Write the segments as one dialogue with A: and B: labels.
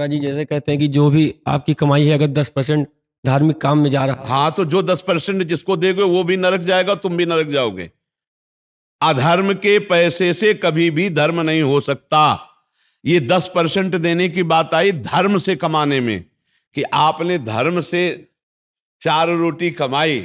A: महाराज जी जैसे कहते हैं कि जो भी आपकी कमाई है अगर 10% धार्मिक काम में जा रहा है,
B: हाँ, तो जो 10% जिसको देगे वो भी नरक जाएगा, तुम भी नरक जाओगे। अधर्म के पैसे से कभी भी धर्म नहीं हो सकता। ये 10% देने की बात आई धर्म से कमाने में, कि आपने धर्म से 4 रोटी कमाई,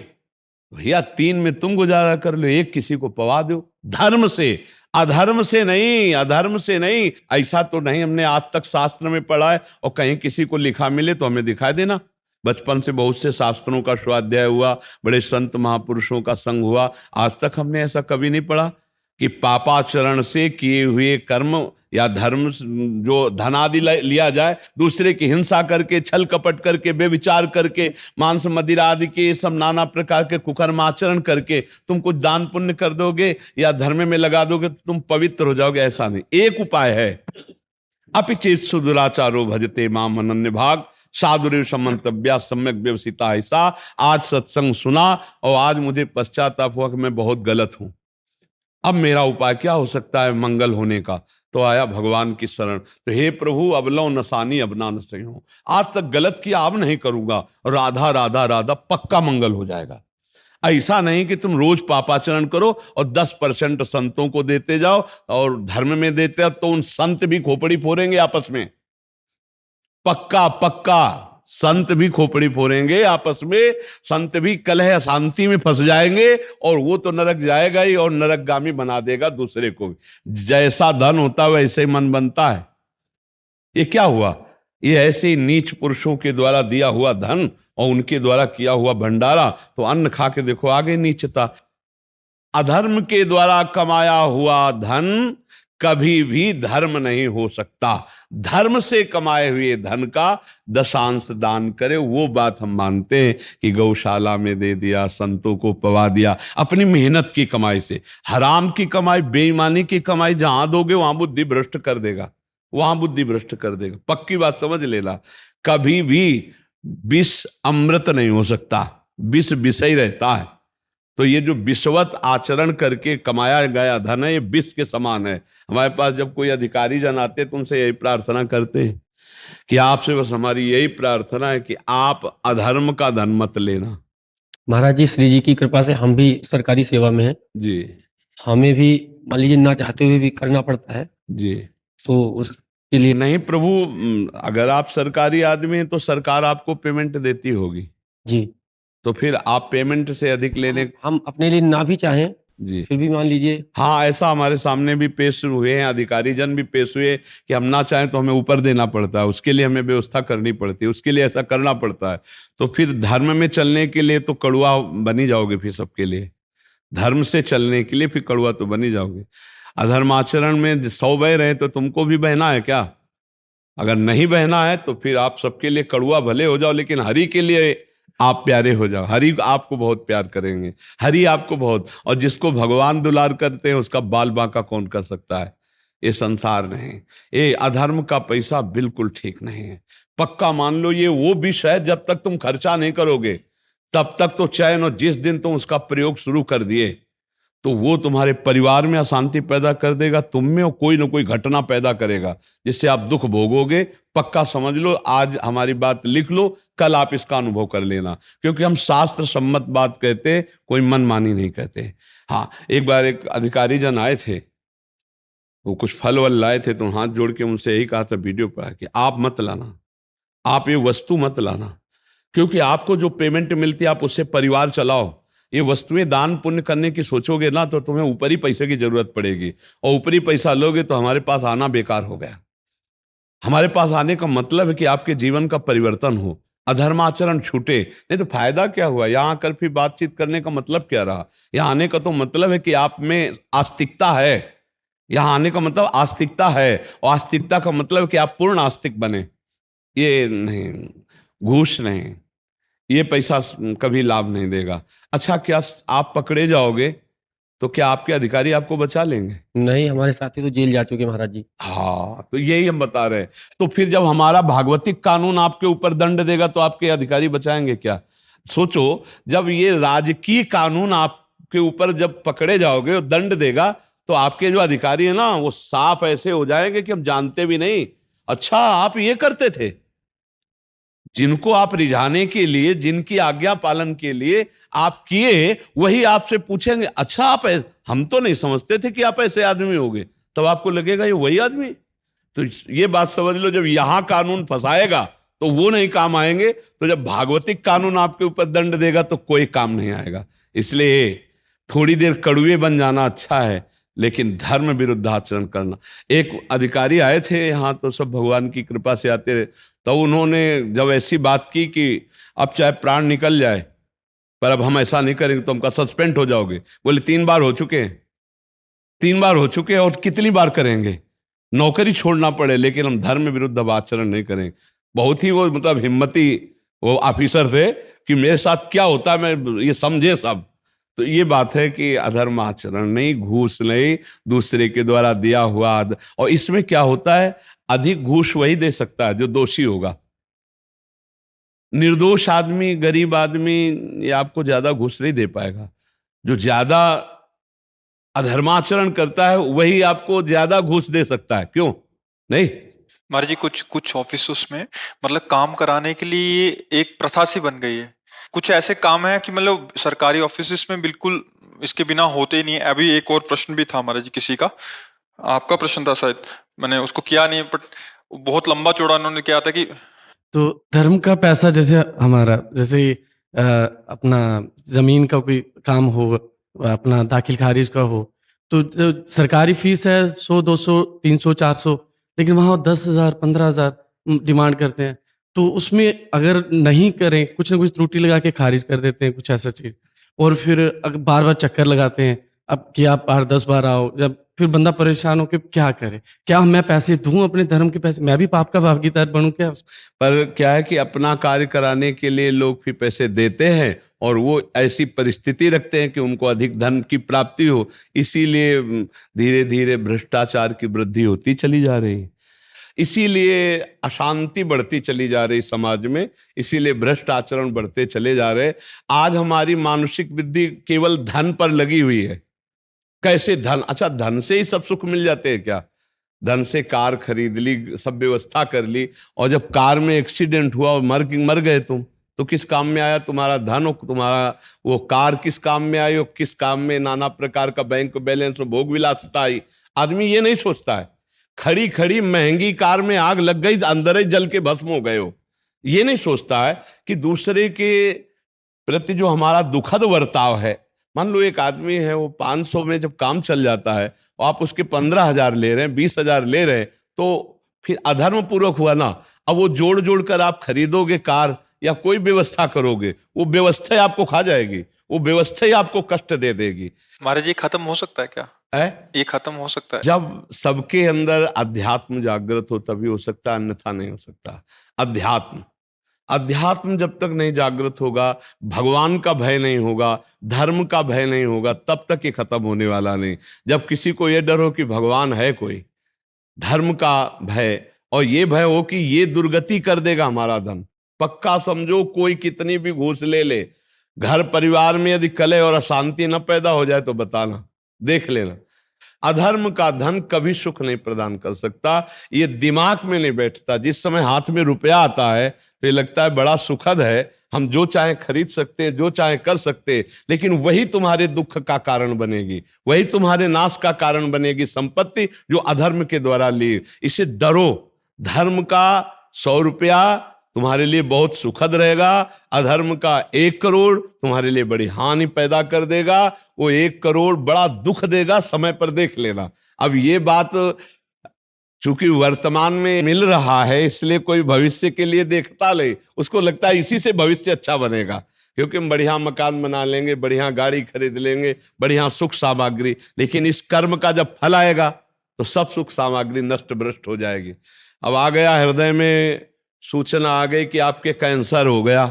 B: भैया 3 में तुम गुजारा कर लो, 1 किसी को पवा दो। धर्म से, अधर्म से नहीं, अधर्म से नहीं। ऐसा तो नहीं हमने आज तक शास्त्र में पढ़ा है, और कहीं किसी को लिखा मिले तो हमें दिखा देना। बचपन से बहुत से शास्त्रों का स्वाध्याय हुआ, बड़े संत महापुरुषों का संग हुआ, आज तक हमने ऐसा कभी नहीं पढ़ा कि पापाचरण से किए हुए कर्म या धर्म जो धनादि लिया जाए, दूसरे की हिंसा करके, छल कपट करके, बेविचार करके, मांस मदिरा आदि के सब नाना प्रकार के कुकर्माचरण करके तुम कुछ दान पुण्य कर दोगे या धर्म में लगा दोगे तो तुम पवित्र हो जाओगे, ऐसा नहीं। एक उपाय है, अपिचेत सुदुराचारो भजते माम अनन्य भाग साधुरेव समंतव्या सम्यक व्यवसिता। ऐसा आज सत्संग सुना और आज मुझे पश्चाताप हुआ कि मैं बहुत गलत हूं। अब मेरा उपाय क्या हो सकता है मंगल होने का? तो आया भगवान की शरण। तो हे प्रभु अब लो नसानी अब ना नसे हो, आज तक गलत किया अब नहीं करूंगा, राधा राधा राधा, पक्का मंगल हो जाएगा। ऐसा नहीं कि तुम रोज पापाचरण करो और 10% संतों को देते जाओ और धर्म में देते जाओ, तो उन संत भी खोपड़ी फोड़ेंगे आपस में। पक्का पक्का संत भी खोपड़ी फोड़ेंगे आपस में, संत भी कलह अशांति में फंस जाएंगे, और वो तो नरक जाएगा ही और नरकगामी बना देगा दूसरे को भी। जैसा धन होता है वैसे ही मन बनता है। ये क्या हुआ? ये ऐसे नीच पुरुषों के द्वारा दिया हुआ धन और उनके द्वारा किया हुआ भंडारा, तो अन्न खा के देखो आगे नीचता। अधर्म के द्वारा कमाया हुआ धन कभी भी धर्म नहीं हो सकता। धर्म से कमाए हुए धन का 10 दान करे, वो बात हम मानते हैं कि गौशाला में दे दिया, संतों को पवा दिया, अपनी मेहनत की कमाई से। हराम की कमाई, बेईमानी की कमाई जहां दोगे वहां बुद्धि भ्रष्ट कर देगा, वहां बुद्धि भ्रष्ट कर देगा। पक्की बात समझ लेना। कभी भी विष अमृत नहीं हो सकता, विष विषय रहता है। तो ये जो विषवत आचरण करके कमाया गया धन है, ये विष के समान है। हमारे पास जब कोई अधिकारी जन आते तो उनसे यही प्रार्थना करते हैं कि आपसे बस हमारी यही प्रार्थना है कि आप अधर्म का धन मत लेना।
A: महाराज जी श्री जी की कृपा से हम भी सरकारी सेवा में हैं
B: जी
A: हमें भी मान लीजिए ना चाहते हुए भी करना पड़ता है,
B: जी।
A: तो उसके लिए
B: नहीं प्रभु, अगर आप सरकारी आदमी हैं तो सरकार आपको पेमेंट देती होगी
A: जी,
B: तो फिर आप पेमेंट से अधिक लेने,
A: हम अपने लिए ना भी चाहें
B: जी
A: फिर भी मान लीजिए।
B: हाँ, ऐसा हमारे सामने भी पेश हुए हैं, अधिकारी जन भी पेश हुए कि हम ना चाहें तो हमें ऊपर देना पड़ता है, उसके लिए हमें व्यवस्था करनी पड़ती है, उसके लिए ऐसा करना पड़ता है। तो फिर धर्म में चलने के लिए तो कड़वा बनी जाओगे, फिर सबके लिए धर्म से चलने के लिए फिर कड़वा तो बनी जाओगे। अधर्माचरण में 100 बह रहे तो तुमको भी बहना है क्या? अगर नहीं बहना है तो फिर आप सबके लिए कड़वा भले हो जाओ, लेकिन हरि के लिए आप प्यारे हो जाओ। हरि आपको बहुत प्यार करेंगे, हरि आपको बहुत, और जिसको भगवान दुलार करते हैं उसका बाल बांका कौन कर सकता है? ये संसार नहीं, ये अधर्म का पैसा बिल्कुल ठीक नहीं है। पक्का मान लो ये वो विष है, जब तक तुम खर्चा नहीं करोगे तब तक तो चैन, और जिस दिन तुम उसका प्रयोग शुरू कर दिए तो वो तुम्हारे परिवार में अशांति पैदा कर देगा, तुम में और कोई ना कोई घटना पैदा करेगा जिससे आप दुख भोगोगे। पक्का समझ लो, आज हमारी बात लिख लो, कल आप इसका अनुभव कर लेना, क्योंकि हम शास्त्र सम्मत बात कहते, कोई मनमानी नहीं कहते। हाँ, एक बार एक अधिकारी जन आए थे, वो कुछ फल वल लाए थे, तो हाथ जोड़ के उनसे यही कहा था वीडियो पर कि आप मत लाना, आप ये वस्तु मत लाना, क्योंकि आपको जो पेमेंट मिलती है आप उससे परिवार चलाओ। ये वस्तुएं दान पुण्य करने की सोचोगे ना तो तुम्हें ऊपरी पैसे की जरूरत पड़ेगी, और ऊपरी पैसा लोगे तो हमारे पास आना बेकार हो गया। हमारे पास आने का मतलब है कि आपके जीवन का परिवर्तन हो, अधर्माचरण छूटे, नहीं तो फायदा क्या हुआ? यहाँ आकर फिर बातचीत करने का मतलब क्या रहा? यहाँ आने का तो मतलब है कि आप में आस्तिकता है। यहाँ आने का मतलब आस्तिकता है, और आस्तिकता का मतलब है कि आप पूर्ण आस्तिक बने। ये नहीं, घूस नहीं, ये पैसा कभी लाभ नहीं देगा। अच्छा, क्या आप पकड़े जाओगे तो क्या आपके अधिकारी आपको बचा लेंगे?
A: नहीं, हमारे साथी तो जेल जा चुके महाराज जी।
B: हाँ, तो यही हम बता रहे हैं। तो फिर जब हमारा भागवतिक कानून आपके ऊपर दंड देगा तो आपके अधिकारी बचाएंगे क्या? सोचो, जब ये राजकीय कानून आपके ऊपर जब पकड़े जाओगे और दंड देगा तो आपके जो अधिकारी है ना वो साफ ऐसे हो जाएंगे कि हम जानते भी नहीं, अच्छा आप ये करते थे। जिनको आप रिझाने के लिए, जिनकी आज्ञा पालन के लिए आप किए, वही आपसे पूछेंगे अच्छा आप हम तो नहीं समझते थे कि आप ऐसे आदमी होगे। तब आपको लगेगा ये वही आदमी। तो ये बात समझ लो, जब यहां कानून फंसाएगा तो वो नहीं काम आएंगे, तो जब भागवतिक कानून आपके ऊपर दंड देगा तो कोई काम नहीं आएगा। इसलिए थोड़ी देर कड़ुए बन जाना अच्छा है, लेकिन धर्म विरुद्ध आचरण करना। एक अधिकारी आए थे यहाँ, तो सब भगवान की कृपा से आते रहे, तो उन्होंने जब ऐसी बात की कि अब चाहे प्राण निकल जाए पर अब हम ऐसा नहीं करेंगे, तो हमका सस्पेंड हो जाओगे। बोले 3 बार हो चुके हैं, 3 बार हो चुके हैं, और कितनी बार करेंगे? नौकरी छोड़ना पड़े लेकिन हम धर्म विरुद्ध अब आचरण नहीं करेंगे। बहुत ही वो मतलब हिम्मती वो ऑफिसर थे कि मेरे साथ क्या होता है मैं ये समझे सब। तो ये बात है कि अधर्म आचरण नहीं, घूस नहीं, दूसरे के द्वारा दिया हुआ और इसमें क्या होता है, अधिक घूस वही दे सकता है जो दोषी होगा। निर्दोष आदमी, गरीब आदमी ये आपको ज्यादा घूस नहीं दे पाएगा। जो ज्यादा अधर्माचरण करता है वही आपको ज्यादा घूस दे सकता है। क्यों नहीं?
C: महाराज जी कुछ कुछ ऑफिस में मतलब काम कराने के लिए एक प्रथा सी बन गई है। कुछ ऐसे काम है कि मतलब सरकारी ऑफिस में बिल्कुल इसके बिना होते ही नहीं है। अभी एक और प्रश्न भी था महाराज जी, किसी का आपका प्रश्न था शायद, मैंने उसको किया नहीं, बट बहुत लंबा चौड़ा उन्होंने किया था कि
A: तो धर्म का पैसा जैसे हमारा, जैसे अपना जमीन का कोई काम हो, अपना दाखिल खारिज का हो, तो जो सरकारी फीस है 100 200 300 400, लेकिन वहाँ 10,000 15,000 डिमांड करते हैं। तो उसमें अगर नहीं करें, कुछ ना कुछ त्रुटि लगा के खारिज कर देते हैं, कुछ ऐसा चीज। और फिर बार बार चक्कर लगाते हैं, अब कि आप 8 10 बार आओ, जब फिर बंदा परेशान हो के क्या करे, क्या मैं पैसे दूं अपने धर्म के पैसे, मैं भी पाप का भागीदार बनूं क्या?
B: पर क्या है कि अपना कार्य कराने के लिए लोग भी पैसे देते हैं और वो ऐसी परिस्थिति रखते हैं कि उनको अधिक धन की प्राप्ति हो, इसीलिए धीरे धीरे भ्रष्टाचार की वृद्धि होती चली जा रही है, इसीलिए अशांति बढ़ती चली जा रही समाज में, इसीलिए भ्रष्ट आचरण बढ़ते चले जा रहे। आज हमारी मानसिक बुद्धि केवल धन पर लगी हुई है। कैसे धन, अच्छा धन से ही सब सुख मिल जाते हैं क्या? धन से कार खरीद ली, सब व्यवस्था कर ली, और जब कार में एक्सीडेंट हुआ और मर गए तुम, तो किस काम में आया तुम्हारा धन? और तुम्हारा वो कार किस काम में आई? और किस काम में नाना प्रकार का बैंक बैलेंस और भोग विलासिता आई? आदमी ये नहीं सोचता है। खड़ी खड़ी महंगी कार में आग लग गई, अंदर ही जल के भस्म हो गए हो। ये नहीं सोचता है कि दूसरे के प्रति जो हमारा दुखद बर्ताव है। मान लो एक आदमी है, वो 500 में जब काम चल जाता है और आप उसके 15,000 ले रहे हैं, 20,000 ले रहे हैं, तो फिर अधर्म पूर्वक हुआ ना। अब वो जोड़ जोड़ कर आप खरीदोगे कार या कोई व्यवस्था करोगे, वो व्यवस्था ही आपको खा जाएगी, वो व्यवस्था ही आपको कष्ट दे देगी।
C: महाराज जी खत्म हो सकता है क्या? ये खत्म हो सकता है
B: जब सबके अंदर अध्यात्म जागृत हो तभी हो सकता है, अन्यथा नहीं हो सकता। अध्यात्म जब तक नहीं जागृत होगा, भगवान का भय नहीं होगा, धर्म का भय नहीं होगा, तब तक ये खत्म होने वाला नहीं। जब किसी को ये डर हो कि भगवान है कोई, धर्म का भय, और ये भय हो कि ये दुर्गति कर देगा हमारा धन, पक्का समझो कोई कितनी भी घूस ले ले, घर परिवार में यदि कलह और अशांति न पैदा हो जाए तो बताना, देख लेना। अधर्म का धन कभी सुख नहीं प्रदान कर सकता, ये दिमाग में नहीं बैठता। जिस समय हाथ में रुपया आता है तो ये लगता है बड़ा सुखद है, हम जो चाहे खरीद सकते हैं, जो चाहे कर सकते हैं, लेकिन वही तुम्हारे दुख का कारण बनेगी, वही तुम्हारे नाश का कारण बनेगी संपत्ति जो अधर्म के द्वारा ली। इसे डरो। धर्म का 100 रुपया तुम्हारे लिए बहुत सुखद रहेगा, अधर्म का 1 करोड़ तुम्हारे लिए बड़ी हानि पैदा कर देगा। वो 1 करोड़ बड़ा दुख देगा, समय पर देख लेना। अब ये बात चूंकि वर्तमान में मिल रहा है, इसलिए कोई भविष्य के लिए देखता ले, उसको लगता है इसी से भविष्य अच्छा बनेगा, क्योंकि हम बढ़िया मकान बना लेंगे, बढ़िया गाड़ी खरीद लेंगे, बढ़िया सुख सामग्री, लेकिन इस कर्म का जब फल आएगा तो सब सुख सामग्री नष्ट भ्रष्ट हो जाएगी। अब आ गया हृदय में सूचना आ गई कि आपके कैंसर हो गया,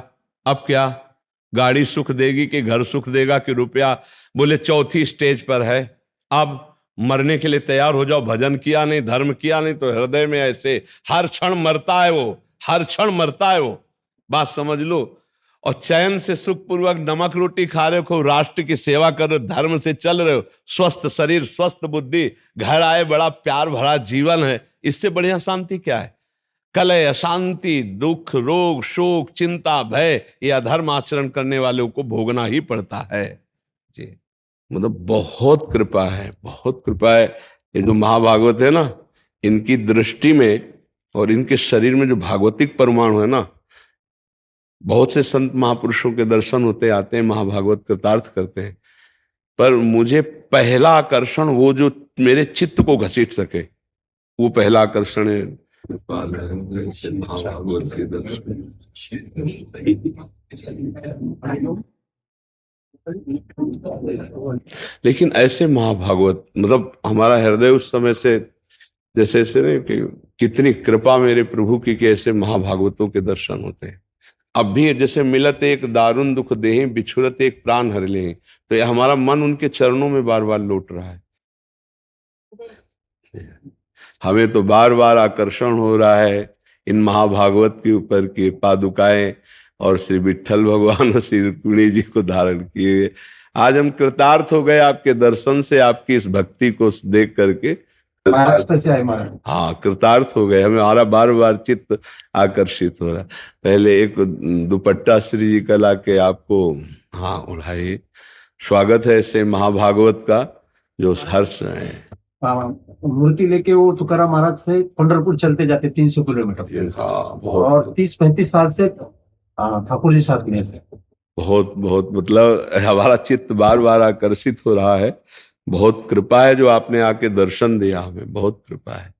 B: अब क्या? गाड़ी सुख देगी कि घर सुख देगा कि रुपया? बोले 4थी स्टेज पर है, अब मरने के लिए तैयार हो जाओ। भजन किया नहीं, धर्म किया नहीं, तो हृदय में ऐसे हर क्षण मरता है वो, हर क्षण मरता है वो, बात समझ लो। और चैन से सुखपूर्वक नमक रोटी खा रहे हो, राष्ट्र की सेवा कर रहे हो, धर्म से चल रहे हो, स्वस्थ शरीर स्वस्थ बुद्धि, घर आए बड़ा प्यार भरा जीवन है, इससे बढ़िया शांति क्या है? कलह, अशांति, दुख, रोग, शोक, चिंता, भय, ये अधर्म आचरण करने वालों को भोगना ही पड़ता है जी। मतलब बहुत कृपा है, बहुत कृपा है। ये जो महाभागवत है ना, इनकी दृष्टि में और इनके शरीर में जो भागवतिक परमाणु है ना, बहुत से संत महापुरुषों के दर्शन होते आते हैं, महाभागवत कृतार्थ करते हैं, पर मुझे पहला आकर्षण वो जो मेरे चित्त को घसीट सके, वो पहला आकर्षण है महाभागवत के दर्शन। लेकिन ऐसे महाभागवत, मतलब हमारा हृदय उस समय से जैसे ऐसे नहीं कि कितनी कृपा मेरे प्रभु की कि ऐसे महाभागवतों के दर्शन होते हैं। अब भी जैसे मिलत एक दारुण दुख देहि, बिछुरत एक प्राण हर ले, तो ये हमारा मन उनके चरणों में बार बार लौट रहा है। हमें तो बार बार आकर्षण हो रहा है इन महाभागवत के ऊपर की पादुकाएं और श्री विट्ठल भगवान और श्री रुक्मिणी जी को धारण किए। आज हम कृतार्थ हो गए आपके दर्शन से, आपकी इस भक्ति को देख करके।
D: महाराष्ट्र से आए महाराज।
B: हाँ, कृतार्थ हो गए। हमारा बार बार चित्त आकर्षित हो रहा है। पहले एक दुपट्टा श्री जी का ला के आपको हाँ उड़ाइए। स्वागत है ऐसे महाभागवत का जो हर्ष है।
D: मूर्ति लेके वो तुकाराम महाराज से पंढरपुर चलते जाते 300 किलोमीटर।
B: हाँ,
D: और 30-35 साल से ठाकुर जी साथ में से
B: बहुत बहुत मतलब हमारा चित्त बार बार आकर्षित हो रहा है। बहुत कृपा है जो आपने आके दर्शन दिया हमें, बहुत कृपा है,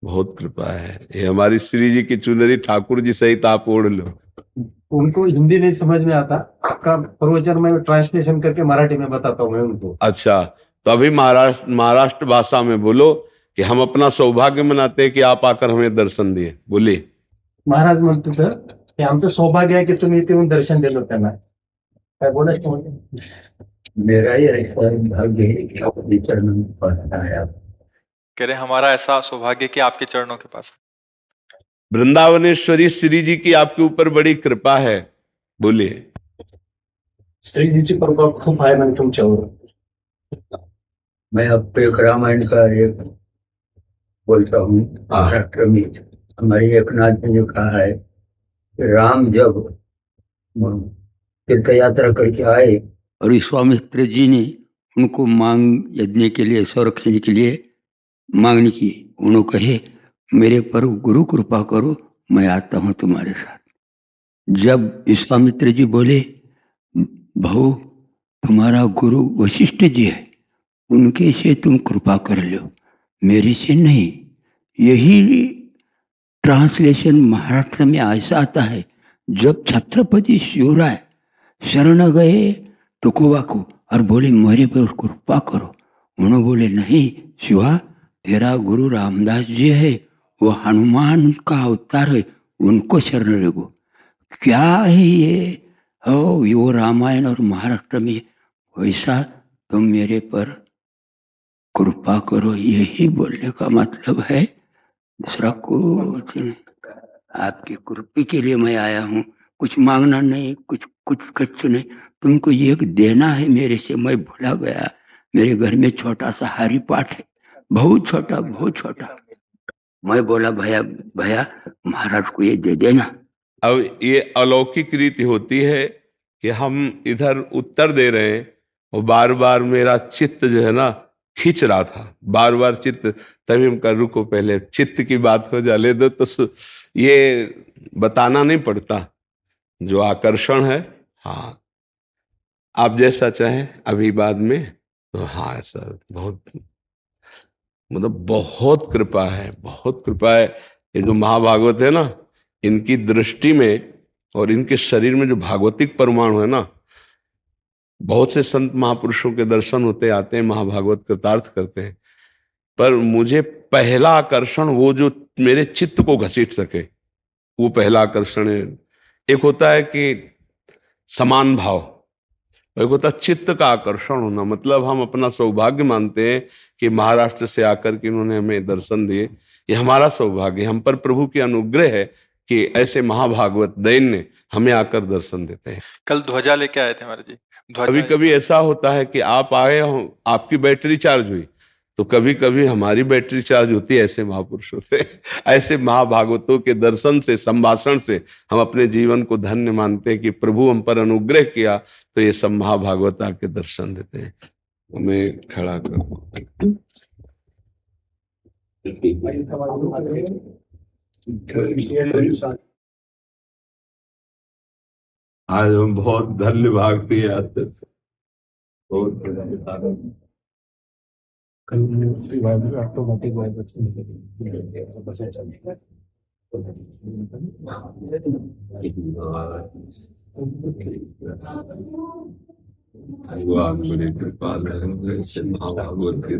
B: बहुत कृपा है। ये हमारी श्री जी की चुनरी ठाकुर जी सहित आप ओढ़ लो।
D: उनको हिंदी नहीं समझ में आता, आपका प्रवचन में ट्रांसलेशन करके मराठी में बताता हूँ मैं उनको।
B: अच्छा, तो अभी महाराष्ट्र भाषा में बोलो कि हम अपना सौभाग्य मनाते हैं कि आप आकर हमें दर्शन दिए। बोलिए।
D: महाराज म्हणतो तर की आमचं सौभाग्य आहे की तुम्ही इथे येऊन दर्शन दिलं त्यांना। काय बोलायचं? मेरा ही ऐसा भाग्य है कि आपके चरणों में पहुंचना है।
C: कह रहे हमारा ऐसा सौभाग्य कि आपके चरणों के पास।
B: वृंदावनेश्वरी श्री जी की आपके ऊपर बड़ी कृपा है। बोलिए।
D: श्री जी की कृपा खूप आहे ना तुमच्यावर। मैं अब एक रामायण का एक बोलता हूँ। महाराष्ट्र में हमारी एक नाथ ने जो कहा है कि राम जब तीर्थ यात्रा करके आए
E: और विश्वामित्र जी ने उनको मांग यज्ञ के लिए, संरक्षण के लिए मांगनी की। उन्होंने कहे मेरे पर गुरु कृपा करो, मैं आता हूँ तुम्हारे साथ। जब विश्वामित्र जी बोले भाऊ तुम्हारा गुरु वशिष्ठ जी है, उनके से तुम कृपा कर लो, मेरे से नहीं। यही ट्रांसलेशन महाराष्ट्र में ऐसा आता है, जब छत्रपति शिवराय शरण गए तुकोबा को और बोले मेरे पर कृपा करो, उन्होंने बोले नहीं शिवा, तेरा गुरु रामदास जी है, वो हनुमान का अवतार है, उनको शरण लगो। क्या है ये? वो रामायण और महाराष्ट्र में वैसा तुम मेरे पर कृपा करो, यही बोलने का मतलब है। दूसरा कुछ नहीं, आपकी कृपा के लिए मैं आया हूँ। कुछ मांगना नहीं, कुछ नहीं, तुमको ये देना है मेरे से। मैं भूला गया, मेरे घर में छोटा सा हरि पाठ है, बहुत छोटा। मैं बोला भैया महाराज को ये दे देना।
B: अब ये अलौकिक रीति होती है कि हम इधर उत्तर दे रहे हैं और बार बार मेरा चित्त जो है ना खींच रहा था, बार बार चित्त। तभी हम कर रुको, पहले चित्त की बात हो जाने दो, तो ये बताना नहीं पड़ता जो आकर्षण है। हाँ, आप जैसा चाहें अभी बाद में। तो हाँ, ऐसा बहुत मतलब बहुत कृपा है, बहुत कृपा है। ये जो महाभागवत है ना, इनकी दृष्टि में और इनके शरीर में जो भागवतिक परमाणु है ना, बहुत से संत महापुरुषों के दर्शन होते आते हैं, महाभागवत कृतार्थ करते हैं, पर मुझे पहला आकर्षण वो जो मेरे चित्त को घसीट सके, वो पहला आकर्षण है। एक होता है कि समान भाव, एक होता है चित्त का आकर्षण होना। मतलब हम अपना सौभाग्य मानते हैं कि महाराष्ट्र से आकर के इन्होंने हमें दर्शन दिए, ये हमारा सौभाग्य। हम पर प्रभु की अनुग्रह है कि ऐसे महाभागवत दैन्य हमें आकर दर्शन देते हैं।
C: कल ध्वजा लेके आए थे महाराज जी।
B: कभी कभी ऐसा होता है कि आप आए हो, आपकी बैटरी चार्ज हुई, तो कभी कभी हमारी बैटरी चार्ज होती है ऐसे महापुरुषों से, ऐसे महाभागवतों के दर्शन से, संभाषण से हम अपने जीवन को धन्य मानते हैं कि प्रभु हम पर अनुग्रह किया तो ये सब महाभागवत आके दर्शन देते हैं। हमें खड़ा कर आज हम बहुत धन्य भाग पे आते थे।
D: ऑटोमेटिक
B: भगवान बड़ी कृपा से महाभागवत के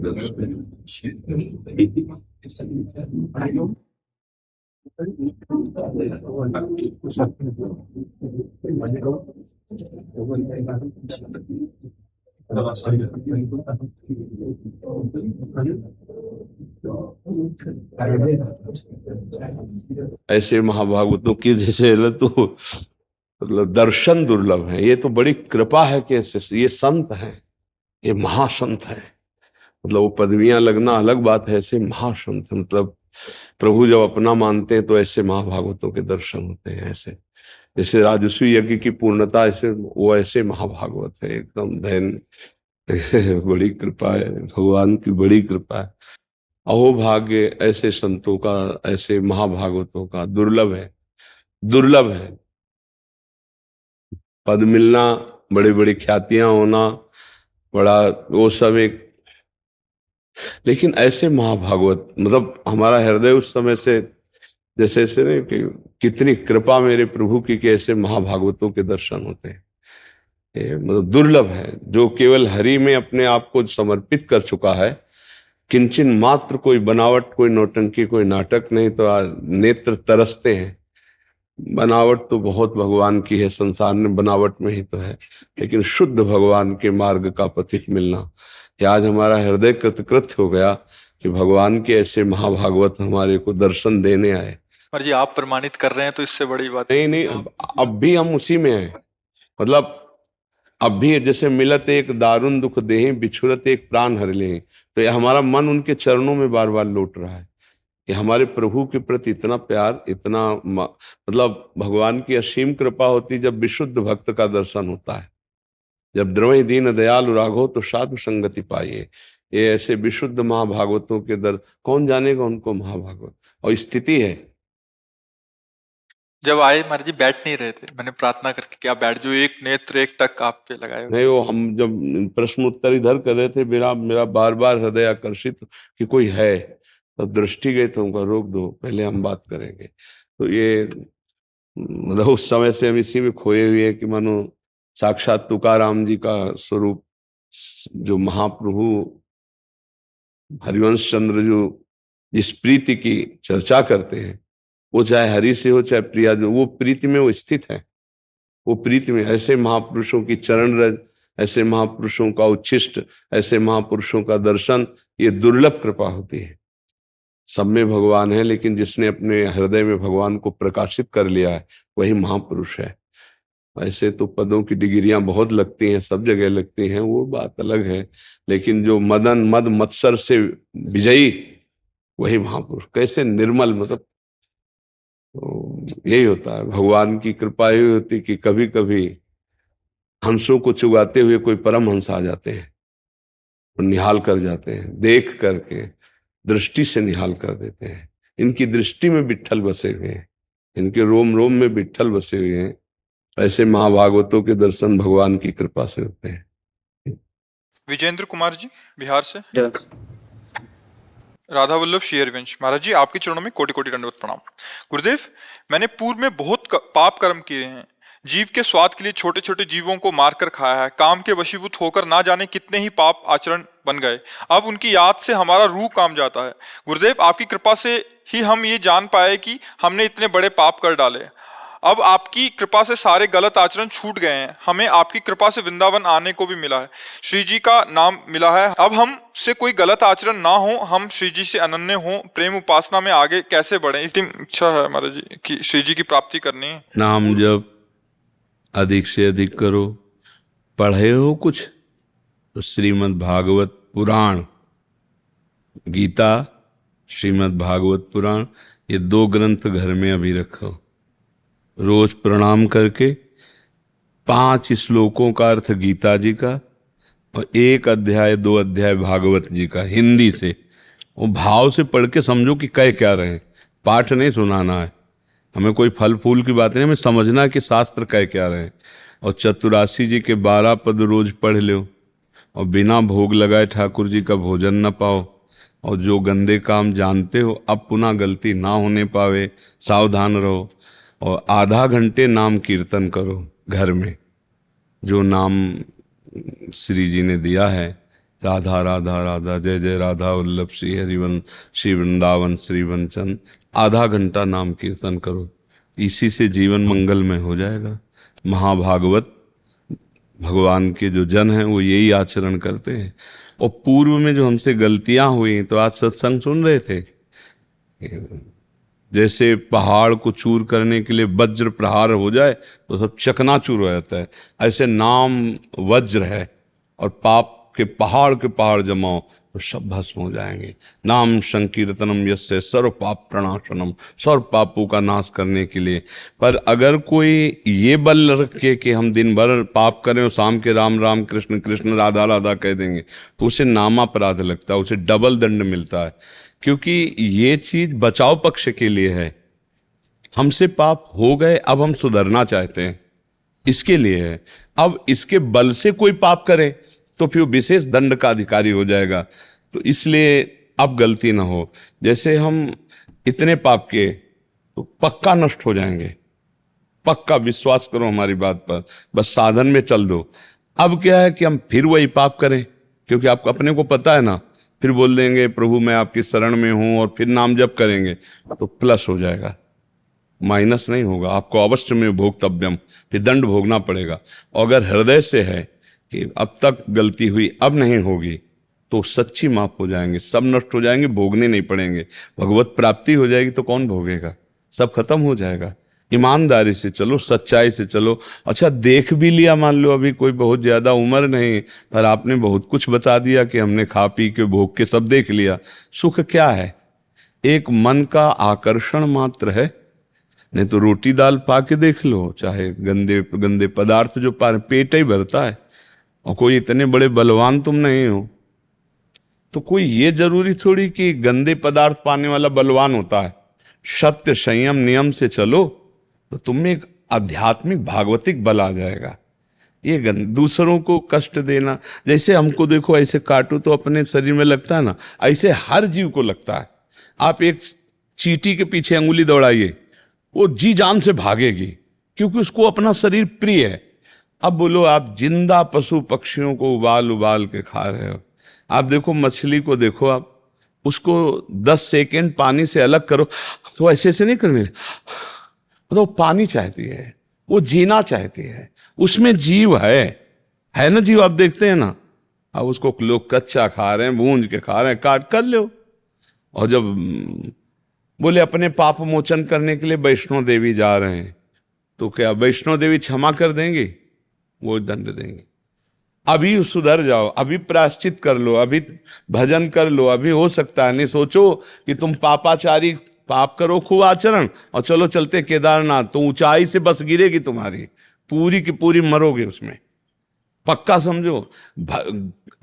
B: ऐसे महाभागवतों की जैसे तो मतलब दर्शन दुर्लभ है। ये तो बड़ी कृपा है कि ये संत हैं, ये महासंत है। मतलब वो पदवियां लगना अलग बात है, ऐसे महासंत मतलब प्रभु जब अपना मानते हैं तो ऐसे महाभागवतों के दर्शन होते हैं। ऐसे जैसे राजस्वी यज्ञ की पूर्णता, ऐसे वो ऐसे महाभागवत है एकदम धैन। बड़ी कृपा है, भगवान की बड़ी कृपा है। अहो भाग्य ऐसे संतों का, ऐसे महाभागवतों का दुर्लभ है, दुर्लभ है। पद मिलना, बड़ी बड़ी ख्यातियां होना, बड़ा वो सब एक, लेकिन ऐसे महाभागवत मतलब हमारा हृदय उस समय से जैसे ऐसे नहीं कि कितनी कृपा मेरे प्रभु की कि ऐसे महाभागवतों के दर्शन होते हैं। ये मतलब दुर्लभ है, जो केवल हरि में अपने आप को समर्पित कर चुका है, किंचन मात्र कोई बनावट, कोई नौटंकी, कोई नाटक नहीं, तो नेत्र तरसते हैं। बनावट तो बहुत भगवान की है, संसार में बनावट में ही तो है, लेकिन शुद्ध भगवान के मार्ग का पथिक मिलना, ये आज हमारा हृदय कृतकृत हो गया कि भगवान के ऐसे महाभागवत हमारे को दर्शन देने आए।
C: और जी आप प्रमाणित कर रहे हैं तो इससे बड़ी बात
B: नहीं, अब भी हम उसी में हैं। मतलब अब भी जैसे मिलत एक दारुण दुख देहि, बिछुरत एक प्राण हर ले, तो ये हमारा मन उनके चरणों में बार बार लौट रहा है कि हमारे प्रभु के प्रति इतना प्यार, इतना मतलब भगवान की असीम कृपा होती जब विशुद्ध भक्त का दर्शन होता है। जब द्रवहि दीन दयालु राघो तो साधु संगति पाइए। ये ऐसे विशुद्ध महाभागवतों के दर कौन जानेगा उनको महाभागवत। और स्थिति है,
C: जब आए महाराज जी बैठ नहीं रहे थे, मैंने प्रार्थना करके क्या बैठ जो, एक नेत्र एक टक आप पे लगाए।
B: नहीं वो हम जब प्रश्न उत्तर इधर कर रहे थे, मेरा बार बार हृदय आकर्षित कि कोई है, तब दृष्टि गई तो उनका रोक दो, पहले हम बात करेंगे। तो ये मतलब उस समय से हम इसी में खोए हुए हैं कि मानो साक्षात तुकाराम जी का स्वरूप, जो महाप्रभु हरिवंश चंद्र जो जिस प्रीति की चर्चा करते हैं, वो चाहे हरि से हो चाहे प्रिया, जो वो प्रीति में वो स्थित है। वो प्रीति में ऐसे महापुरुषों की चरण रज, ऐसे महापुरुषों का उच्छिष्ट, ऐसे महापुरुषों का दर्शन, ये दुर्लभ कृपा होती है। सब में भगवान है, लेकिन जिसने अपने हृदय में भगवान को प्रकाशित कर लिया है वही महापुरुष है। ऐसे तो पदों की डिग्रियां बहुत लगती हैं, सब जगह लगती हैं, वो बात अलग है, लेकिन जो मदन मद मत्सर से विजयी वही महापुरुष। कैसे निर्मल, मतलब तो यही होता है भगवान की कृपा। यही होती कि कभी कभी हंसों को चुगाते हुए कोई परम हंस आ जाते हैं और निहाल कर जाते हैं, देख करके दृष्टि से निहाल कर देते हैं। इनकी दृष्टि में विट्ठल बसे हुए हैं, इनके रोम रोम में विट्ठल बसे हुए हैं। ऐसे महाभागवतों के दर्शन भगवान की कृपा से होते हैं।
C: विजेंद्र कुमार जी बिहार से। राधा वल्लभ शेयरवंश, महाराज जी आपके चरणों में कोटि कोटि दंडवत प्रणाम। गुरुदेव, मैंने पूर्व में बहुत पाप कर्म किए हैं। जीव के स्वाद के लिए छोटे छोटे जीवों को मारकर खाया है। काम के वशीभूत होकर ना जाने कितने ही पाप आचरण बन गए। अब उनकी याद से हमारा रूह काम जाता है। गुरुदेव, आपकी कृपा से ही हम ये जान पाए कि हमने इतने बड़े पाप कर डाले। अब आपकी कृपा से सारे गलत आचरण छूट गए हैं। हमें आपकी कृपा से वृंदावन आने को भी मिला है, श्री जी का नाम मिला है। अब हम से कोई गलत आचरण ना हो, हम श्री जी से अनन्य हो, प्रेम उपासना में आगे कैसे बढ़े, इसकी इच्छा है महाराज जी कि श्री जी की प्राप्ति करनी है।
B: नाम जब अधिक से अधिक करो। पढ़े हो कुछ तो श्रीमद् भागवत पुराण गीता, श्रीमद् भागवत पुराण, ये 2 ग्रंथ घर में अभी रखो। रोज प्रणाम करके 5 श्लोकों का अर्थ गीता जी का और 1 अध्याय 2 अध्याय भागवत जी का हिंदी से, वो भाव से पढ़ के समझो कि कह क्या रहे हैं। पाठ नहीं सुनाना है हमें, कोई फल फूल की बात नहीं, हमें समझना है कि शास्त्र कह क्या रहे हैं। और चतुरासी जी के 12 पद रोज पढ़ लो, और बिना भोग लगाए ठाकुर जी का भोजन न पाओ। और जो गंदे काम जानते हो अब पुनः गलती ना होने पावे, सावधान रहो। और आधा घंटे नाम कीर्तन करो घर में, जो नाम श्री जी ने दिया है, राधा राधा राधा, जय जय राधा वल्लभ श्री हरिवन श्री वृंदावन श्री वंचन। आधा घंटा नाम कीर्तन करो, इसी से जीवन मंगलमय हो जाएगा। महाभागवत भगवान के जो जन हैं वो यही आचरण करते हैं। और पूर्व में जो हमसे गलतियां हुई, तो आज सत्संग सुन रहे थे, जैसे पहाड़ को चूर करने के लिए वज्र प्रहार हो जाए तो सब चकनाचूर हो जाता है, ऐसे नाम वज्र है और पाप के पहाड़ जमाओ तो सब भस्म हो जाएंगे। नाम संकीर्तनम यस्य सर्व पाप प्रणाशनम, सर्व पापों का नाश करने के लिए। पर अगर कोई ये बल रखे कि हम दिन भर पाप करें और शाम के राम राम कृष्ण कृष्ण राधा राधा कह देंगे, तो उसे नामापराध लगता है, उसे डबल दंड मिलता है। क्योंकि ये चीज बचाव पक्ष के लिए है। हमसे पाप हो गए, अब हम सुधरना चाहते हैं, इसके लिए है। अब इसके बल से कोई पाप करे तो फिर विशेष दंड का अधिकारी हो जाएगा। तो इसलिए अब गलती ना हो। जैसे हम इतने पाप किए तो पक्का नष्ट हो जाएंगे, पक्का विश्वास करो हमारी बात पर, बस साधन में चल दो। अब क्या है कि हम फिर वही पाप करें, क्योंकि आपको अपने को पता है ना, फिर बोल देंगे प्रभु मैं आपकी शरण में हूं, और फिर नाम जप करेंगे तो प्लस हो जाएगा, माइनस नहीं होगा। आपको अवश्य में भोक्तव्यम, फिर दंड भोगना पड़ेगा। और अगर हृदय से है कि अब तक गलती हुई अब नहीं होगी, तो सच्ची माफ हो जाएंगे, सब नष्ट हो जाएंगे, भोगने नहीं पड़ेंगे, भगवत प्राप्ति हो जाएगी। तो कौन भोगेगा, सब खत्म हो जाएगा। ईमानदारी से चलो, सच्चाई से चलो। अच्छा देख भी लिया, मान लो अभी कोई बहुत ज्यादा उम्र नहीं, पर आपने बहुत कुछ बता दिया कि हमने खा पी के भोग के सब देख लिया। सुख क्या है, एक मन का आकर्षण मात्र है। नहीं तो रोटी दाल पा के देख लो, चाहे गंदे गंदे पदार्थ जो पेट ही भरता है। और कोई इतने बड़े बलवान तुम नहीं हो, तो कोई ये जरूरी थोड़ी कि गंदे पदार्थ पाने वाला बलवान होता है। सत्य संयम नियम से चलो तो तुम्हें एक आध्यात्मिक भागवतिक बल आ जाएगा। ये दूसरों को कष्ट देना, जैसे हमको देखो ऐसे काटो तो अपने शरीर में लगता है ना, ऐसे हर जीव को लगता है। आप एक चींटी के पीछे अंगुली दौड़ाइए, वो जी जान से भागेगी, क्योंकि उसको अपना शरीर प्रिय है। अब बोलो आप जिंदा पशु पक्षियों को उबाल उबाल के खा रहे हो। आप देखो मछली को, देखो आप उसको 10 सेकेंड पानी से अलग करो तो ऐसे नहीं करने, तो पानी चाहती है, वो जीना चाहती है, उसमें जीव है ना जीव। आप देखते हैं ना, अब उसको लोग कच्चा खा रहे हैं, भूंज के खा रहे हैं, काट कर लो। और जब बोले अपने पाप मोचन करने के लिए वैष्णो देवी जा रहे हैं, तो क्या वैष्णो देवी क्षमा कर देंगी, वो दंड देंगे। अभी सुधर जाओ, अभी प्रायश्चित कर लो, अभी भजन कर लो, अभी हो सकता है। नहीं सोचो कि तुम पापाचारी, पाप करो खूब आचरण और चलो चलते केदारनाथ, तो ऊंचाई से बस गिरेगी तुम्हारी, पूरी की पूरी मरोगे उसमें, पक्का समझो।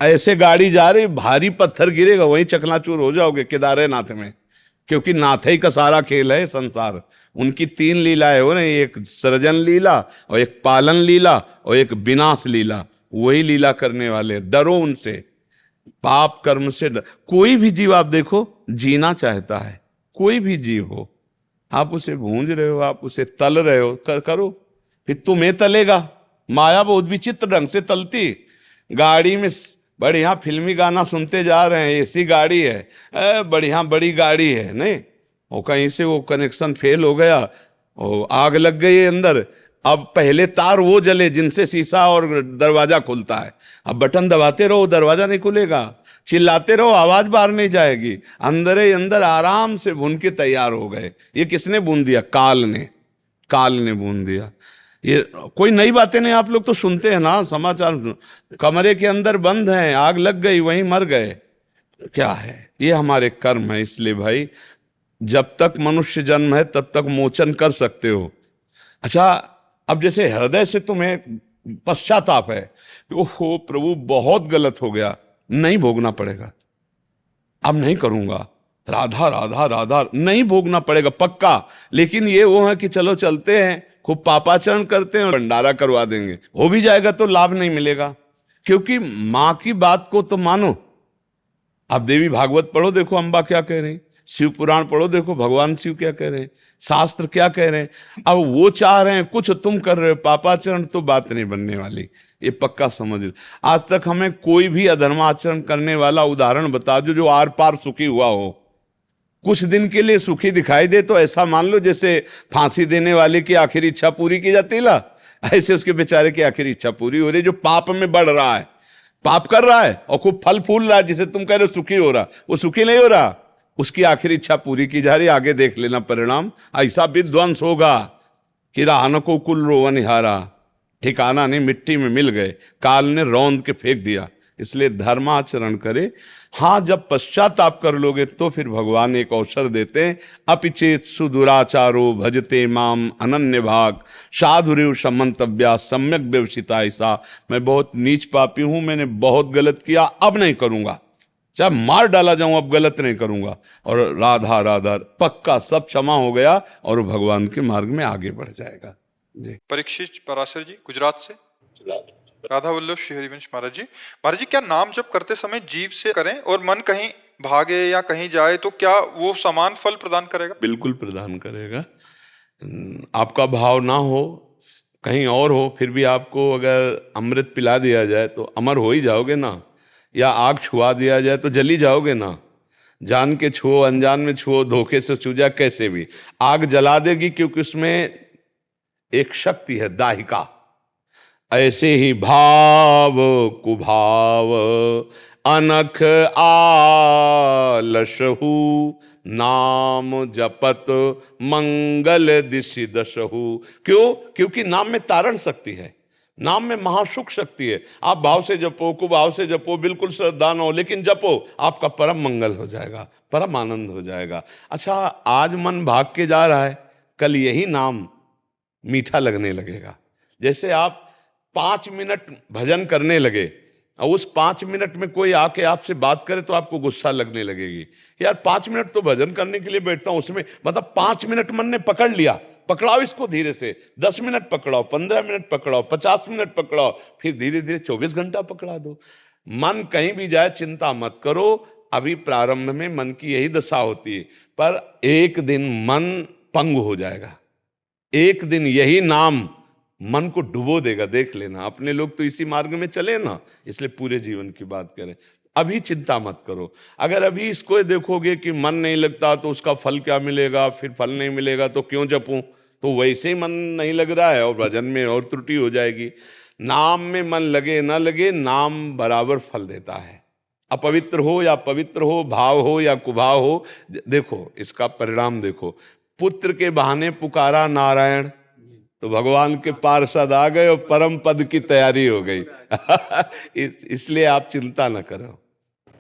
B: ऐसे गाड़ी जा रही, भारी पत्थर गिरेगा, वहीं चकनाचूर हो जाओगे केदारनाथ में। क्योंकि नाथ ही का सारा खेल है संसार। उनकी 3 लीलाएं हो ना, एक सृजन लीला और एक पालन लीला और एक विनाश लीला। वही लीला करने वाले, डरो उनसे, पाप कर्म से कोई भी जीव आप देखो जीना चाहता है, कोई भी जीव हो, आप उसे भूंज रहे हो, आप उसे तल रहे हो, करो, फिर तुम्हें तलेगा। माया बहुत विचित्र ढंग से तलती। गाड़ी में बढ़िया फिल्मी गाना सुनते जा रहे हैं, एसी गाड़ी है, बढ़िया बड़ी गाड़ी है, नहीं, और कहीं से वो कनेक्शन फेल हो गया और आग लग गई अंदर। अब पहले तार वो जले जिनसे शीशा और दरवाजा खुलता है, अब बटन दबाते रहो दरवाजा नहीं खुलेगा, चिल्लाते रहो आवाज बाहर नहीं जाएगी, अंदर ही अंदर आराम से भून के तैयार हो गए। ये किसने भून दिया, काल ने भून दिया। ये कोई नई बातें नहीं, आप लोग तो सुनते हैं ना समाचार, कमरे के अंदर बंद हैं, आग लग गई, वहीं मर गए। क्या है, ये हमारे कर्म है। इसलिए भाई जब तक मनुष्य जन्म है तब तक मोचन कर सकते हो। अच्छा, अब जैसे हृदय से तुम्हें पश्चाताप है, ओहो प्रभु बहुत गलत हो गया, नहीं भोगना पड़ेगा, अब नहीं करूंगा, राधा राधा राधा नहीं भोगना पड़ेगा पक्का। लेकिन ये वो है कि चलो चलते हैं, खूब पापाचरण करते हैं, भंडारा करवा देंगे, हो भी जाएगा तो लाभ नहीं मिलेगा। क्योंकि मां की बात को तो मानो। अब देवी भागवत पढ़ो, देखो अम्बा क्या कह रहे हैं, शिव पुराण पढ़ो, देखो भगवान शिव क्या कह रहे हैं, शास्त्र क्या कह रहे हैं। अब वो चाह रहे हैं कुछ, तुम कर रहे हो पापाचरण, तो बात नहीं बनने वाली, ये पक्का समझ लो। आज तक हमें कोई भी अधर्माचरण करने वाला उदाहरण बता दो जो आर पार सुखी हुआ हो। कुछ दिन के लिए सुखी दिखाई दे तो ऐसा मान लो जैसे फांसी देने वाले की आखिरी इच्छा पूरी की जाती है, ऐसे उसके बेचारे की आखिरी इच्छा पूरी हो रही। जो पाप में बढ़ रहा है, पाप कर रहा है और खूब फल फूल रहा है, जिसे तुम कह रहे हो सुखी हो रहा, वो सुखी नहीं हो रहा, उसकी आखिरी इच्छा पूरी की जा रही। आगे देख लेना परिणाम, ऐसा विध्वंस होगा कि राहन को कुल रोवनिहारा, ठिकाना नहीं, मिट्टी में मिल गए, काल ने रौंद के फेंक दिया। इसलिए धर्माचरण करे। हाँ, जब पश्चाताप कर लोगे तो फिर भगवान एक अवसर देते हैं, अपिचेत सुदुराचारो भजते माम अनन्य भाग साधुरेव समंतव्या सम्यक व्यवसिता। ऐसा मैं बहुत नीच पापी हूं, मैंने बहुत गलत किया, अब नहीं करूंगा, चाहे मार डाला जाऊं, अब गलत नहीं करूंगा। और राधा राधा पक्का सब क्षमा हो गया और भगवान के मार्ग में आगे बढ़ जाएगा। जी।
C: परीक्षित पराशर जी गुजरात से। राधा वल्लभ श्री हरिवंश महाराज जी, महाराज जी क्या नाम जप करते समय जीव से करें और मन कहीं भागे या कहीं जाए तो क्या वो समान फल प्रदान करेगा?
B: बिल्कुल प्रदान करेगा। आपका भाव ना हो, कहीं और हो, फिर भी आपको अगर अमृत पिला दिया जाए तो अमर हो ही जाओगे ना, या आग छुआ दिया जाए तो जल ही जाओगे ना। जान के छुओ, अनजान में छुओ, धोखे से छू जाए, कैसे भी आग जला देगी, क्योंकि उसमें एक शक्ति है दाहिका। ऐसे ही भाव कुभाव अनख आलसहु नाम जपत मंगल दिशि दशहु। क्यों? क्योंकि नाम में तारण शक्ति है, नाम में महासुख शक्ति है। आप भाव से जपो, कुभाव से जपो, बिल्कुल श्रद्धा न हो, लेकिन जपो, आपका परम मंगल हो जाएगा, परम आनंद हो जाएगा। अच्छा, आज मन भाग के जा रहा है, कल यही नाम मीठा लगने लगेगा। जैसे आप 5 मिनट भजन करने लगे और उस 5 मिनट में कोई आके आपसे बात करे तो आपको गुस्सा लगने लगेगी, यार 5 मिनट तो भजन करने के लिए बैठता हूं, उसमें मतलब 5 मिनट मन ने पकड़ लिया, पकड़ाओ इसको धीरे से, 10 मिनट पकड़ाओ, 15 मिनट पकड़ाओ, 50 मिनट पकड़ाओ, फिर धीरे धीरे 24 घंटा पकड़ा दो। मन कहीं भी जाए चिंता मत करो। अभी प्रारंभ में मन की यही दशा होती है, पर एक दिन मन पंगु हो जाएगा, एक दिन यही नाम मन को डुबो देगा, देख लेना। अपने लोग तो इसी मार्ग में चले ना, इसलिए पूरे जीवन की बात करें। अभी चिंता मत करो। अगर अभी इसको देखोगे कि मन नहीं लगता तो उसका फल क्या मिलेगा, फिर फल नहीं मिलेगा तो क्यों जपूं, तो वैसे ही मन नहीं लग रहा है और भजन में और त्रुटि हो जाएगी। नाम में मन लगे ना लगे, नाम बराबर फल देता है। अपवित्र हो या पवित्र हो, भाव हो या कुभाव हो, देखो इसका परिणाम देखो। पुत्र के बहाने पुकारा नारायण तो भगवान के पार्षद आ गए और परम पद की तैयारी हो गई। इसलिए आप चिंता न करो।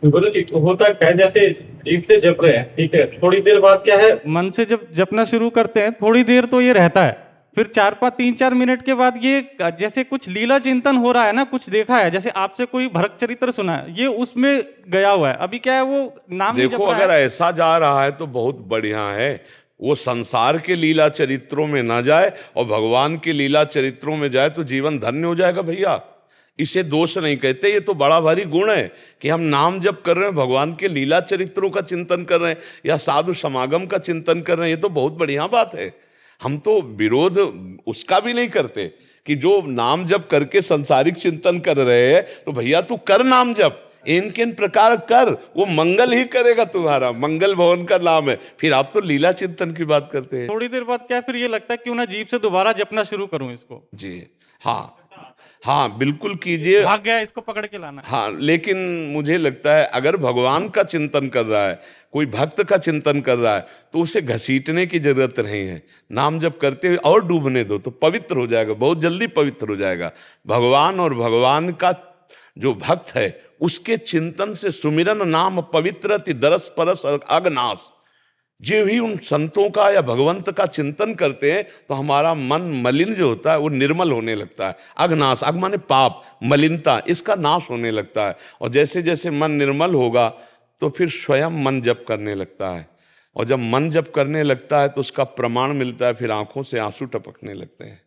F: बोलो कि होता क्या है, जैसे जीभ से जप रहे हैं, ठीक है, थोड़ी देर बाद क्या है, मन से जब जपना शुरू करते हैं थोड़ी देर तो ये रहता है, फिर 3-4 मिनट के बाद ये जैसे कुछ लीला चिंतन हो रहा है ना, कुछ देखा है, जैसे आपसे कोई भरत चरित्र सुना है, ये उसमें गया हुआ है। अभी क्या है, वो नाम
B: देखो अगर ऐसा जा रहा है तो बहुत बढ़िया है। वो संसार के लीला चरित्रों में ना जाए और भगवान के लीला चरित्रों में जाए तो जीवन धन्य हो जाएगा भैया। इसे दोष नहीं कहते, ये तो बड़ा भारी गुण है कि हम नाम जप कर रहे हैं, भगवान के लीला चरित्रों का चिंतन कर रहे हैं या साधु समागम का चिंतन कर रहे हैं, ये तो बहुत बढ़िया बात है। हम तो विरोध उसका भी नहीं करते कि जो नाम जप करके संसारिक चिंतन कर रहे हैं तो भैया तू कर नाम जप, इनके प्रकार कर, वो मंगल ही करेगा तुम्हारा। मंगल भवन का नाम है। फिर आप तो लीला चिंतन की बात करते हैं।
F: थोड़ी देर बाद क्या फिर ये लगता है क्यों ना जीभ से दोबारा जपना शुरू करूं इसको।
B: जी हाँ, हाँ बिल्कुल कीजिए।
F: भाग गया, इसको पकड़ के लाना।
B: हाँ, लेकिन मुझे लगता है अगर भगवान का चिंतन कर रहा है, कोई भक्त का चिंतन कर रहा है, तो उसे घसीटने की जरूरत नहीं है। नाम जप करते हुए और डूबने दो तो पवित्र हो जाएगा, बहुत जल्दी पवित्र हो जाएगा। भगवान और भगवान का जो भक्त है उसके चिंतन से सुमिरन नाम पवित्रति दरस परस अगनाश। जो भी उन संतों का या भगवंत का चिंतन करते हैं तो हमारा मन मलिन जो होता है वो निर्मल होने लगता है। अगनाश, अग माने पाप, मलिनता, इसका नाश होने लगता है। और जैसे जैसे मन निर्मल होगा तो फिर स्वयं मन जप करने लगता है, और जब मन जप करने लगता है तो उसका प्रमाण मिलता है, फिर आंखों से आंसू टपकने लगते हैं।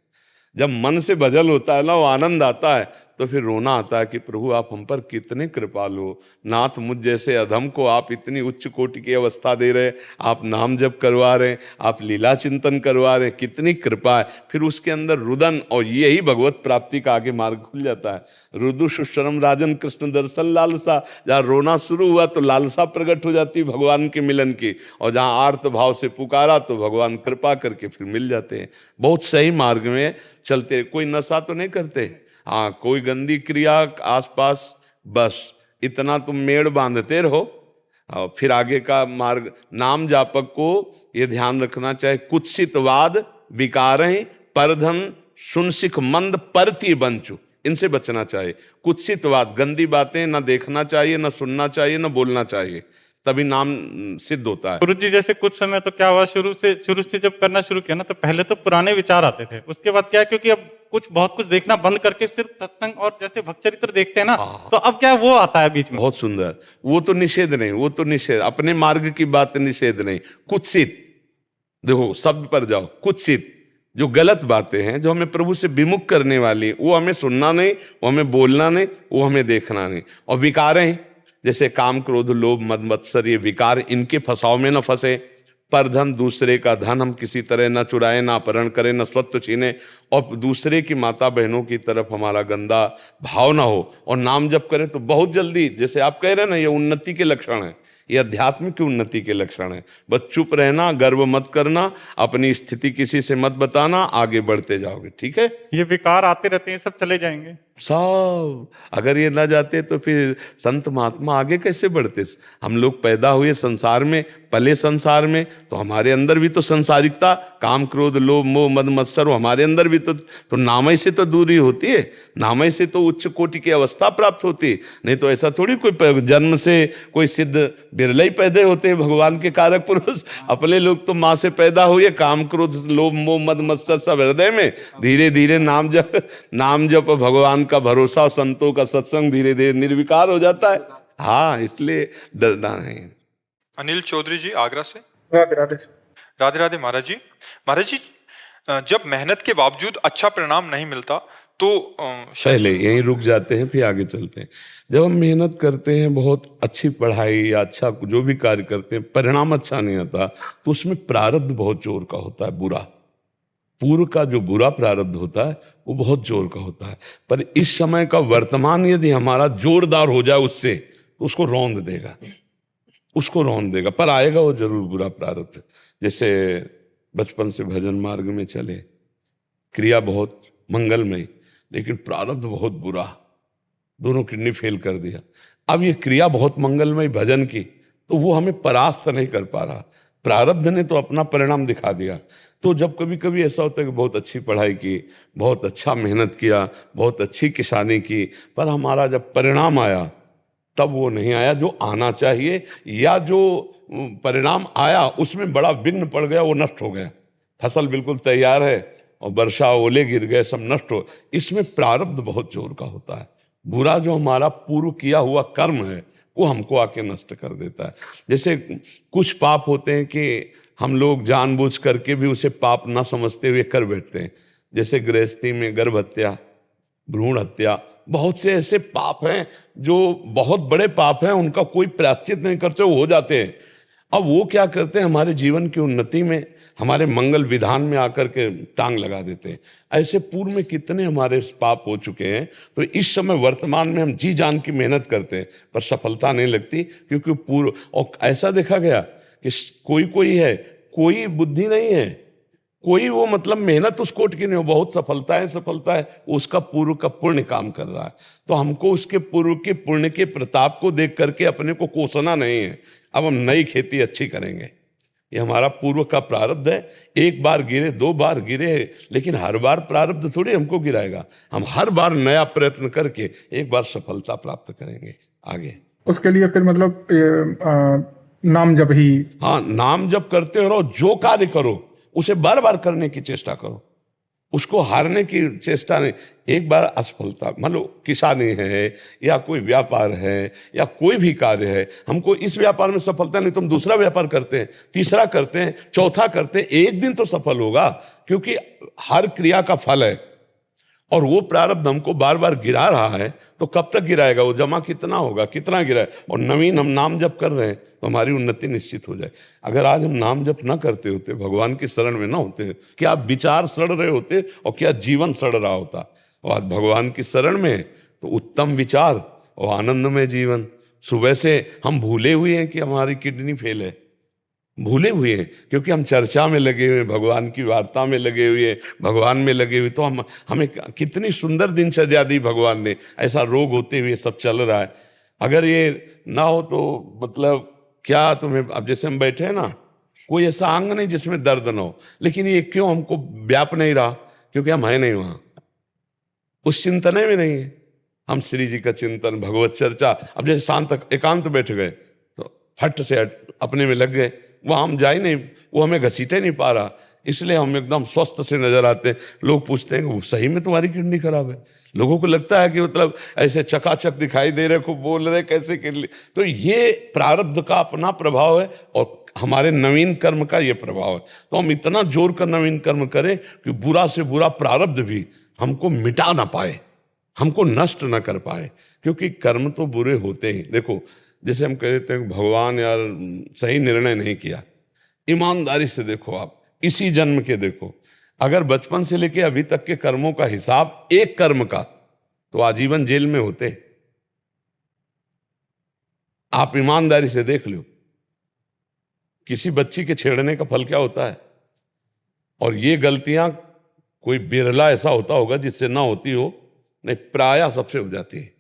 B: जब मन से भजल होता है ना, वो आनंद आता है, तो फिर रोना आता है कि प्रभु आप हम पर कितने कृपालु हो, नाथ मुझ जैसे अधम को आप इतनी उच्च कोटि की अवस्था दे रहे, आप नाम जप करवा रहे, आप लीला चिंतन करवा रहे, कितनी कृपा है। फिर उसके अंदर रुदन, और यही भगवत प्राप्ति का आगे मार्ग खुल जाता है। रुदु सुशरम राजन कृष्ण दर्शन लालसा, जहाँ रोना शुरू हुआ तो लालसा प्रकट हो जाती भगवान के मिलन की, और जहाँ आर्त भाव से पुकारा तो भगवान कृपा करके फिर मिल जाते हैं। बहुत सही मार्ग में चलते, कोई नशा तो नहीं करते, हाँ कोई गंदी क्रिया आसपास, बस इतना तुम मेड़ बांधते रहो, और फिर आगे का मार्ग। नाम जापक को ये ध्यान रखना चाहिए, कुत्सितवाद विकारें परधन सुनसिख मंद परती बंचु, इनसे बचना चाहिए। कुत्सितवाद, गंदी बातें ना देखना चाहिए, ना सुनना चाहिए, ना बोलना चाहिए, तभी नाम सिद्ध होता है।
F: गुरु जी जैसे कुछ समय तो क्या हुआ, शुरू से जब करना शुरू किया ना, तो पहले तो पुराने विचार आते थे, उसके बाद क्या है, क्योंकि अब बहुत कुछ देखना बंद करके सिर्फ सत्संग और जैसे भक्त चरित्र देखते हैं ना, तो अब क्या वो आता है बीच में।
B: बहुत सुंदर, वो तो निषेध नहीं, वो तो निषेध, अपने मार्ग की बात निषेध नहीं। कुत्सित, देखो शब्द पर जाओ, कुत्सित जो गलत बातें हैं, जो हमें प्रभु से विमुख करने वाली, वो हमें सुनना नहीं, वो हमें बोलना नहीं, वो हमें देखना नहीं। और विकारें, जैसे काम क्रोध लोभ मद मत्सर, ये विकार, इनके फंसाव में न फंसे। परधन, दूसरे का धन हम किसी तरह न चुराएं, ना अपहरण करें, न स्वत्व छीने, और दूसरे की माता बहनों की तरफ हमारा गंदा भाव ना हो। और नाम जप करें तो बहुत जल्दी, जैसे आप कह रहे हैं ना, ये उन्नति के लक्षण है, ये आध्यात्मिक उन्नति के लक्षण है। बस चुप रहना, गर्व मत करना, अपनी स्थिति किसी से मत बताना, आगे बढ़ते जाओगे, ठीक है।
F: ये विकार आते रहते हैं, सब चले जाएंगे
B: सब, अगर ये ना जाते तो फिर संत महात्मा आगे कैसे बढ़ते। हम लोग पैदा हुए संसार में, पले संसार में, तो हमारे अंदर भी तो संसारिकता, काम क्रोध लोभ मोह मद मत्सर, हमारे अंदर भी तो नामय से तो दूरी होती है, नामय से तो उच्च कोटि की अवस्था प्राप्त होती। नहीं तो ऐसा थोड़ी कोई जन्म से कोई सिद्ध बिरले ही पैदा होते हैं भगवान के कारक पुरुष। अपने लोग तो माँ से पैदा हुए, काम क्रोध लोभ मोह मद मत्सर सब हृदय में, धीरे धीरे नाम जप भगवान का भरोसा, संतों का सत्संग, धीरे धीरे निर्विकार हो जाता है। हाँ, इसलिए डरना नहीं।
C: अनिल चौधरी जी आगरा से।
F: राधे राधे।
C: राधे राधे महाराज जी। महाराज जी, जब मेहनत के बावजूद अच्छा परिणाम नहीं मिलता तो
B: पहले यहीं रुक जाते हैं, फिर आगे चलते हैं। जब हम मेहनत करते हैं, बहुत अच्छी पढ़ाई या अच्छा जो भी कार्य करते हैं, परिणाम अच्छा नहीं आता, तो उसमें प्रारब्ध बहुत जोर का होता है, बुरा, पूर्व का जो बुरा प्रारब्ध होता है वो बहुत जोर का होता है। पर इस समय का वर्तमान यदि हमारा जोरदार हो जाए उससे, तो उसको रौंद देगा, उसको रौंद देगा, पर आएगा वो जरूर बुरा प्रारब्ध। जैसे बचपन से भजन मार्ग में चले, क्रिया बहुत मंगलमयी, लेकिन प्रारब्ध बहुत बुरा, दोनों किडनी फेल कर दिया। अब ये क्रिया बहुत मंगलमयी भजन की, तो वो हमें परास्त नहीं कर पा रहा, प्रारब्ध ने तो अपना परिणाम दिखा दिया। तो जब कभी कभी ऐसा होता है कि बहुत अच्छी पढ़ाई की, बहुत अच्छा मेहनत किया, बहुत अच्छी किसानी की, पर हमारा जब परिणाम आया तब वो नहीं आया जो आना चाहिए, या जो परिणाम आया उसमें बड़ा विघ्न पड़ गया, वो नष्ट हो गया। फसल बिल्कुल तैयार है और वर्षा ओले गिर गए, सब नष्ट हो। इसमें प्रारब्ध बहुत जोर का होता है, बुरा जो हमारा पूर्व किया हुआ कर्म है वो हमको आके नष्ट कर देता है। जैसे कुछ पाप होते हैं कि हम लोग जानबूझ करके भी उसे पाप ना समझते हुए कर बैठते हैं। जैसे गृहस्थी में गर्भ हत्या, भ्रूण हत्या, बहुत से ऐसे पाप हैं जो बहुत बड़े पाप हैं, उनका कोई प्रायश्चित नहीं करते, वो हो जाते हैं। अब वो क्या करते हैं, हमारे जीवन की उन्नति में, हमारे मंगल विधान में आकर के टांग लगा देते हैं। ऐसे पूर्व में कितने हमारे पाप हो चुके हैं। तो इस समय वर्तमान में हम जी जान की मेहनत करते हैं, पर सफलता नहीं लगती, क्योंकि पूर्व, और ऐसा देखा गया कि कोई है, कोई बुद्धि नहीं है, कोई वो मतलब मेहनत उस कोट की नहीं हो, बहुत सफलता है, उसका पूर्व का पुण्य काम कर रहा है। तो हमको उसके पूर्व के पुण्य के प्रताप को देख करके अपने को कोसना नहीं है। अब हम नई खेती अच्छी करेंगे, ये हमारा पूर्व का प्रारब्ध है। एक बार गिरे, 2 बार गिरे, लेकिन हर बार प्रारब्ध थोड़ी हमको गिराएगा। हम हर बार नया प्रयत्न करके एक बार सफलता प्राप्त करेंगे आगे।
G: उसके लिए फिर मतलब नाम जप ही।
B: हाँ, नाम जप करते रहो, जो कार्य करो उसे बार बार करने की चेष्टा करो, उसको हारने की चेष्टा नहीं। एक बार असफलता, मान लो किसानी है या कोई व्यापार है या कोई भी कार्य है, हमको इस व्यापार में सफलता नहीं, तुम दूसरा व्यापार करते हैं, तीसरा करते हैं, चौथा करते हैं, एक दिन तो सफल होगा, क्योंकि हर क्रिया का फल है। और वो प्रारब्ध हमको बार बार गिरा रहा है, तो कब तक गिराएगा? वो जमा कितना होगा, कितना गिराए। और नवीन हम नाम जप कर रहे हैं तो हमारी उन्नति निश्चित हो जाए। अगर आज हम नाम जप ना करते होते, भगवान की शरण में ना होते, क्या विचार सड़ रहे होते और क्या जीवन सड़ रहा होता। और आज भगवान की शरण में तो उत्तम विचार और आनंदमय जीवन। सुबह से हम भूले हुए हैं कि हमारी किडनी फेल है, भूले हुए हैं, क्योंकि हम चर्चा में लगे हुए, भगवान की वार्ता में लगे हुए, भगवान में लगे हुए। तो हमें कितनी सुंदर दिनचर्या दी भगवान ने, ऐसा रोग होते हुए सब चल रहा है। अगर ये ना हो तो मतलब क्या तुम्हें, अब जैसे हम बैठे हैं ना, कोई ऐसा अंग नहीं जिसमें दर्द ना हो, लेकिन ये क्यों हमको व्याप नहीं रहा? क्योंकि हम है नहीं वहां, उस चिंतन में नहीं है। हम श्री जी का चिंतन, भगवत चर्चा, अब जैसे शांत एकांत बैठ गए तो फट से अपने में लग गए, वहाँ हम जा ही नहीं, वो हमें घसीटे नहीं पा रहा, इसलिए हम एकदम स्वस्थ से नजर आते हैं। लोग पूछते हैं सही में तुम्हारी किडनी खराब है? लोगों को लगता है कि मतलब ऐसे चकाचक दिखाई दे रहे, खूब बोल रहे, कैसे किडनी। तो ये प्रारब्ध का अपना प्रभाव है और हमारे नवीन कर्म का ये प्रभाव है। तो हम इतना जोर कर नवीन कर्म करें कि बुरा से बुरा प्रारब्ध भी हमको मिटा ना पाए, हमको नष्ट ना कर पाए, क्योंकि कर्म तो बुरे होते ही। देखो, जैसे हम कहते हैं भगवान यार सही निर्णय नहीं किया, ईमानदारी से देखो, आप इसी जन्म के देखो, अगर बचपन से लेके अभी तक के कर्मों का हिसाब एक कर्म का, तो आजीवन जेल में होते। आप ईमानदारी से देख लो, किसी बच्ची के छेड़ने का फल क्या होता है। और ये गलतियां कोई बिरला ऐसा होता होगा जिससे ना होती हो, नहीं प्रायः सबसे हो जाती है।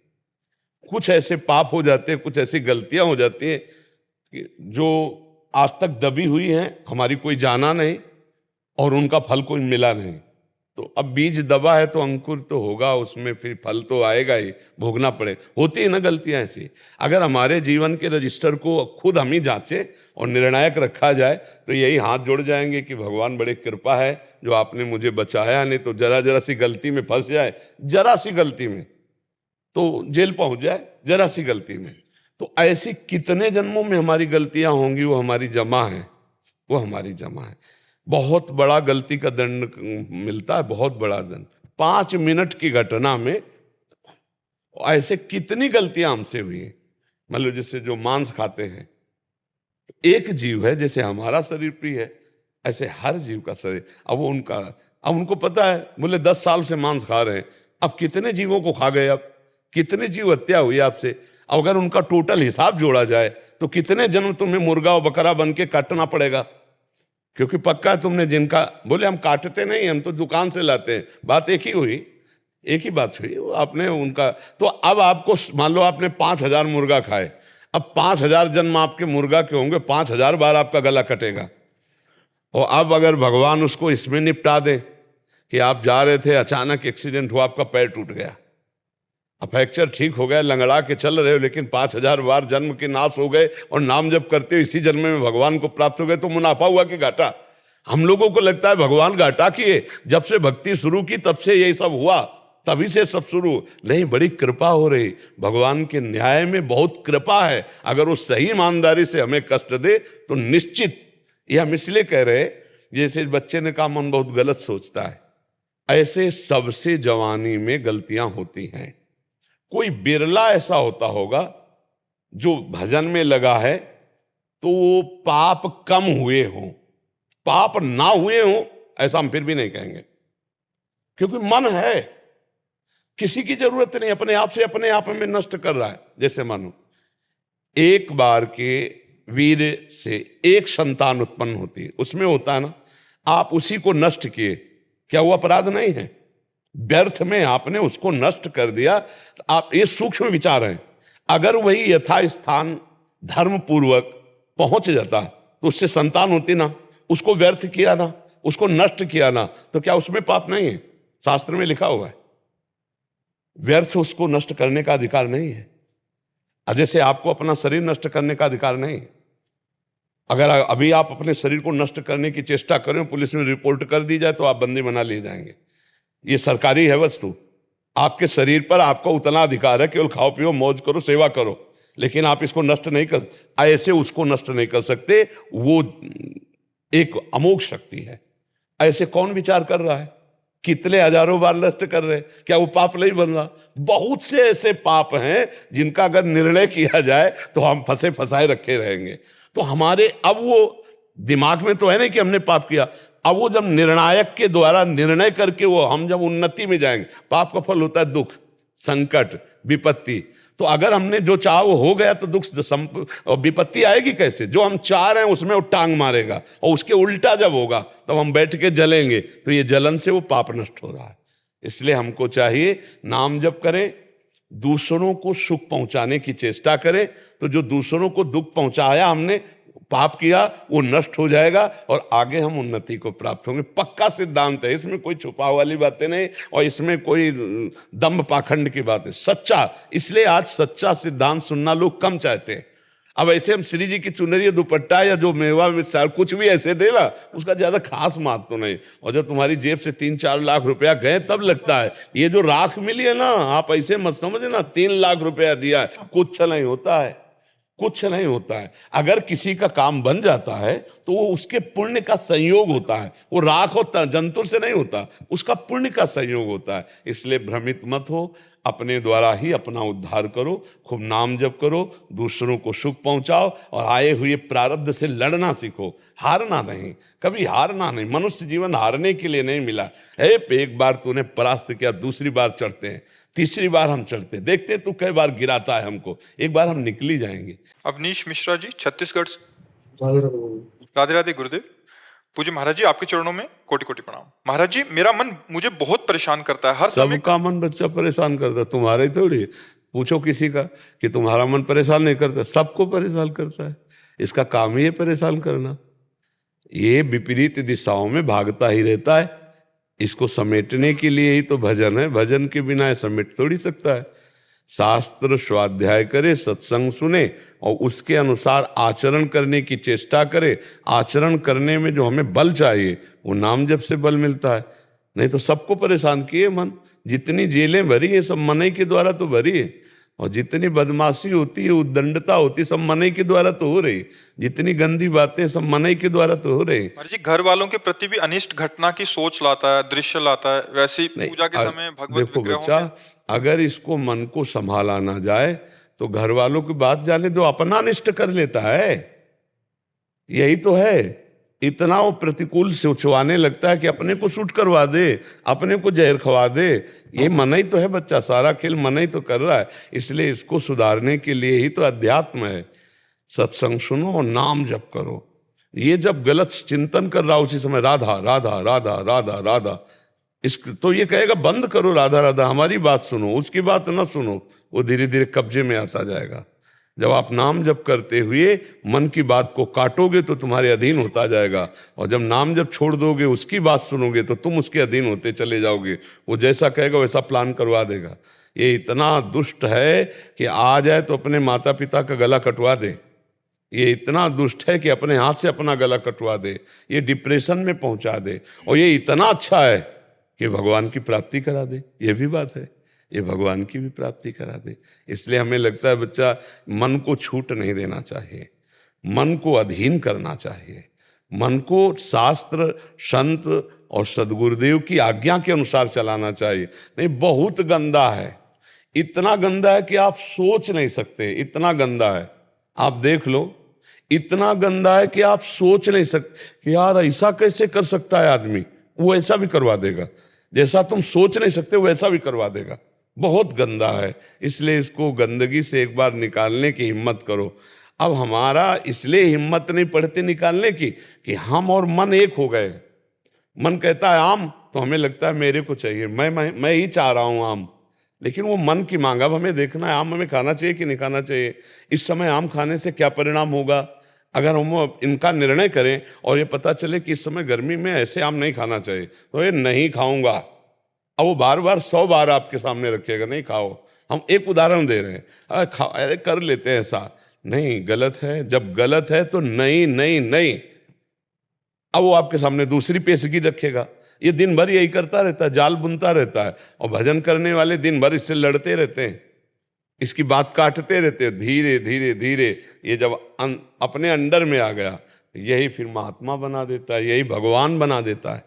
B: कुछ ऐसे पाप हो जाते हैं, कुछ ऐसी गलतियां हो जाती हैं कि जो आज तक दबी हुई हैं, हमारी कोई जाना नहीं और उनका फल कोई मिला नहीं। तो अब बीज दबा है तो अंकुर तो होगा, उसमें फिर फल तो आएगा ही, भोगना पड़े। होती है ना गलतियां ऐसी। अगर हमारे जीवन के रजिस्टर को खुद हम ही जांचे और निर्णायक रखा जाए तो यही हाथ जोड़ जाएंगे कि भगवान बड़ी कृपा है जो आपने मुझे बचाया, नहीं तो जरा जरा सी गलती में फंस जाए, जरा सी गलती में तो जेल पहुंच जाए, जरा सी गलती में। तो ऐसी कितने जन्मों में हमारी गलतियां होंगी, वो हमारी जमा है, वो हमारी जमा है। बहुत बड़ा गलती का दंड मिलता है, बहुत बड़ा दंड। 5 मिनट की घटना में ऐसे कितनी गलतियां हमसे हुई हैं। मतलब जैसे जो मांस खाते हैं, एक जीव है, जैसे हमारा शरीर प्रिय है, ऐसे हर जीव का शरीर। अब उनको पता है, बोले 10 साल से मांस खा रहे हैं, अब कितने जीवों को खा गए, अब कितने जीव हत्या हुई आपसे। अगर उनका टोटल हिसाब जोड़ा जाए तो कितने जन्म तुम्हें मुर्गा और बकरा बन के काटना पड़ेगा। क्योंकि पक्का तुमने जिनका, बोले हम काटते नहीं, हम तो दुकान से लाते हैं, बात एक ही हुई, एक ही बात हुई। आपने उनका, तो अब आपको मान लो आपने 5000 मुर्गा खाए, अब 5000 जन्म आपके मुर्गा के होंगे, 5000 बार आपका गला कटेगा। और अब अगर भगवान उसको इसमें निपटा दे कि आप जा रहे थे, अचानक एक्सीडेंट हुआ, आपका पैर टूट गया, अब फ्रैक्चर ठीक हो गया, लंगड़ा के चल रहे हो, लेकिन 5000 बार जन्म के नाश हो गए और नाम जप करते हो इसी जन्म में भगवान को प्राप्त हो गए, तो मुनाफा हुआ कि घाटा? हम लोगों को लगता है भगवान घाटा किए, जब से भक्ति शुरू की तब से यही सब हुआ, तभी से सब शुरू नहीं। बड़ी कृपा हो रही, भगवान के न्याय में बहुत कृपा है। अगर वो सही ईमानदारी से हमें कष्ट दे तो निश्चित, ये हम इसलिए कह रहे, जैसे बच्चे ने कहा मन बहुत गलत सोचता है, ऐसे सबसे जवानी में गलतियां होती हैं। कोई बिरला ऐसा होता होगा जो भजन में लगा है तो वो पाप कम हुए हों, पाप ना हुए हों ऐसा हम फिर भी नहीं कहेंगे, क्योंकि मन है, किसी की जरूरत नहीं, अपने आप से अपने आप में नष्ट कर रहा है। जैसे मानो एक बार के वीर से एक संतान उत्पन्न होती है, उसमें होता है ना, आप उसी को नष्ट किए, क्या वो अपराध नहीं है? व्यर्थ में आपने उसको नष्ट कर दिया। तो आप, ये सूक्ष्म विचार हैं। अगर वही यथास्थान धर्म पूर्वक पहुंच जाता तो उससे संतान होती ना, उसको व्यर्थ किया ना, उसको नष्ट किया ना, तो क्या उसमें पाप नहीं है? शास्त्र में लिखा हुआ है व्यर्थ उसको नष्ट करने का अधिकार नहीं है। जैसे आपको अपना शरीर नष्ट करने का अधिकार नहीं है। अगर अभी आप अपने शरीर को नष्ट करने की चेष्टा करें, पुलिस में रिपोर्ट कर दी जाए, तो आप बंदी बना लिए जाएंगे। ये सरकारी है वस्तु। आपके शरीर पर आपका उतना अधिकार है, केवल खाओ पियो मौज करो सेवा करो, लेकिन आप इसको नष्ट नहीं कर, ऐसे उसको नष्ट नहीं कर सकते। वो एक अमोघ शक्ति है। ऐसे कौन विचार कर रहा है? कितने हजारों बार नष्ट कर रहे, क्या वो पाप नहीं बन रहा? बहुत से ऐसे पाप हैं जिनका अगर निर्णय किया जाए तो हम फंसे फंसाए रखे रहेंगे। तो हमारे अब वो दिमाग में तो है नहीं कि हमने पाप किया। अब वो जब निर्णायक के द्वारा निर्णय करके वो हम जब उन्नति में जाएंगे, पाप का फल होता है दुख, संकट, विपत्ति। तो अगर हमने जो चाहा वो हो गया तो दुख और विपत्ति आएगी कैसे? जो हम चाह रहे हैं उसमें वो टांग मारेगा, और उसके उल्टा जब होगा तब हम बैठ के जलेंगे। तो ये जलन से वो पाप नष्ट हो रहा है। इसलिए हमको चाहिए नाम जप करें, दूसरों को सुख पहुंचाने की चेष्टा करें। तो जो दूसरों को दुख पहुंचाया, हमने पाप किया, वो नष्ट हो जाएगा और आगे हम उन्नति को प्राप्त होंगे। पक्का सिद्धांत है, इसमें कोई छुपाव वाली बातें नहीं और इसमें कोई दम्भ पाखंड की बात है, सच्चा। इसलिए आज सच्चा सिद्धांत सुनना लोग कम चाहते हैं। अब ऐसे हम श्री जी की चुनरी दुपट्टा या जो मेवा मिष्ठान कुछ भी ऐसे देना, उसका ज्यादा खास महत्व नहीं। और जब तुम्हारी जेब से 3-4 लाख रुपया गए तब लगता है। ये जो राख मिली है ना, आप ऐसे मत समझना 3 लाख रुपया दिया है, कुछ नहीं होता है, कुछ नहीं होता है। अगर किसी का काम बन जाता है तो वो उसके पुण्य का संयोग होता है। वो राख होता जंतुर से नहीं होता, उसका पुण्य का संयोग होता है। इसलिए भ्रमित मत हो, अपने द्वारा ही अपना उद्धार करो, खूब नाम जप करो, दूसरों को सुख पहुंचाओ और आए हुए प्रारब्ध से लड़ना सीखो, हारना नहीं, कभी हारना नहीं। मनुष्य जीवन हारने के लिए नहीं मिला है। एक बार तूने परास्त किया, दूसरी बार चढ़ते हैं, तीसरी बार हम चढ़ते, देखते तू कई बार गिराता है हमको, एक बार हम निकली जाएंगे।
C: अवनीश मिश्रा जी, छत्तीसगढ़ से। राधे राधे गुरुदेव। पूज्य महाराज जी, आपके चरणों में कोटि कोटि प्रणाम। महाराज जी, मेरा मन मुझे बहुत परेशान करता है हर समय।
B: सबका मन बच्चा परेशान करता, तुम्हारा ही थोड़ी। पूछो किसी का कि तुम्हारा मन परेशान नहीं करता, सबको परेशान करता है। इसका काम ही है परेशान करना। ये विपरीत दिशाओं में भागता ही रहता है। इसको समेटने के लिए ही तो भजन है। भजन के बिना ये समेट थोड़ी सकता है। शास्त्र स्वाध्याय करे, सत्संग सुने और उसके अनुसार आचरण करने की चेष्टा करे। आचरण करने में जो हमें बल चाहिए वो नाम जप से बल मिलता है। नहीं तो सबको परेशान किए मन। जितनी जेलें भरी है सब मनई के द्वारा तो भरी है, और जितनी बदमाशी होती है, उद्दंडता होती है, सब मनई के द्वारा तो हो रही। जितनी गंदी बातें सब मनई के द्वारा तो हो रही।
C: महाराज जी, घर वालों के प्रति भी अनिष्ट घटना की सोच लाता है, दृश्य लाता है। वैसे ही पूजा के समय भगवत
B: देखो बच्चा, अगर इसको मन को संभाला ना जाए तो घर वालों की बात जाने दो, अपना अनिष्ट कर लेता है। यही तो है। इतना वो प्रतिकूल से उछवाने लगता है कि अपने को सूट करवा दे, अपने को जहर खवा दे। ये मन ही तो है बच्चा, सारा खेल मन ही तो कर रहा है। इसलिए इसको सुधारने के लिए ही तो अध्यात्म है। सत्संग सुनो और नाम जप करो। ये जब गलत चिंतन कर रहा उसी समय राधा राधा राधा राधा राधा, तो ये कहेगा बंद करो राधा राधा, हमारी बात सुनो, उसकी बात ना सुनो। वो धीरे धीरे कब्जे में आता जाएगा। जब आप नाम जप करते हुए मन की बात को काटोगे तो तुम्हारे अधीन होता जाएगा, और जब नाम जप छोड़ दोगे, उसकी बात सुनोगे तो तुम उसके अधीन होते चले जाओगे। वो जैसा कहेगा वैसा प्लान करवा देगा। ये इतना दुष्ट है कि आ जाए तो अपने माता पिता का गला कटवा दे। ये इतना दुष्ट है कि अपने हाथ से अपना गला कटवा दे, ये डिप्रेशन में पहुंचा दे। और ये इतना अच्छा है कि भगवान की प्राप्ति करा दे। ये भी बात है, ये भगवान की भी प्राप्ति करा दे। इसलिए हमें लगता है बच्चा, मन को छूट नहीं देना चाहिए, मन को अधीन करना चाहिए। मन को शास्त्र, संत और सदगुरुदेव की आज्ञा के अनुसार चलाना चाहिए। नहीं, बहुत गंदा है, इतना गंदा है कि आप सोच नहीं सकते। इतना गंदा है, आप देख लो। इतना गंदा है कि आप सोच नहीं सकते कि यार ऐसा कैसे कर सकता है आदमी। वो ऐसा भी करवा देगा, जैसा तुम सोच नहीं सकते वैसा भी करवा देगा। बहुत गंदा है। इसलिए इसको गंदगी से एक बार निकालने की हिम्मत करो। अब हमारा इसलिए हिम्मत नहीं पड़ती निकालने की कि हम और मन एक हो गए। मन कहता है आम, तो हमें लगता है मेरे को चाहिए, मैं ही चाह रहा हूं आम। लेकिन वो मन की मांग। अब हमें देखना है आम हमें खाना चाहिए कि नहीं खाना चाहिए। इस समय आम खाने से क्या परिणाम होगा, अगर हम इनका निर्णय करें और ये पता चले कि इस समय गर्मी में ऐसे आम नहीं खाना चाहिए, तो ये नहीं खाऊंगा, अब वो बार बार 100 बार आपके सामने रखेगा, नहीं खाओ। हम एक उदाहरण दे रहे हैं, अरे कर लेते हैं ऐसा, नहीं, गलत है। जब गलत है तो नहीं नहीं नहीं, अब वो आपके सामने दूसरी पेशगी रखेगा। ये दिन भर यही करता रहता है, जाल बुनता रहता है, और भजन करने वाले दिन भर इससे लड़ते रहते हैं, इसकी बात काटते रहते हैं। धीरे धीरे धीरे ये जब अपने अंडर में आ गया, यही फिर महात्मा बना देता है, यही भगवान बना देता है।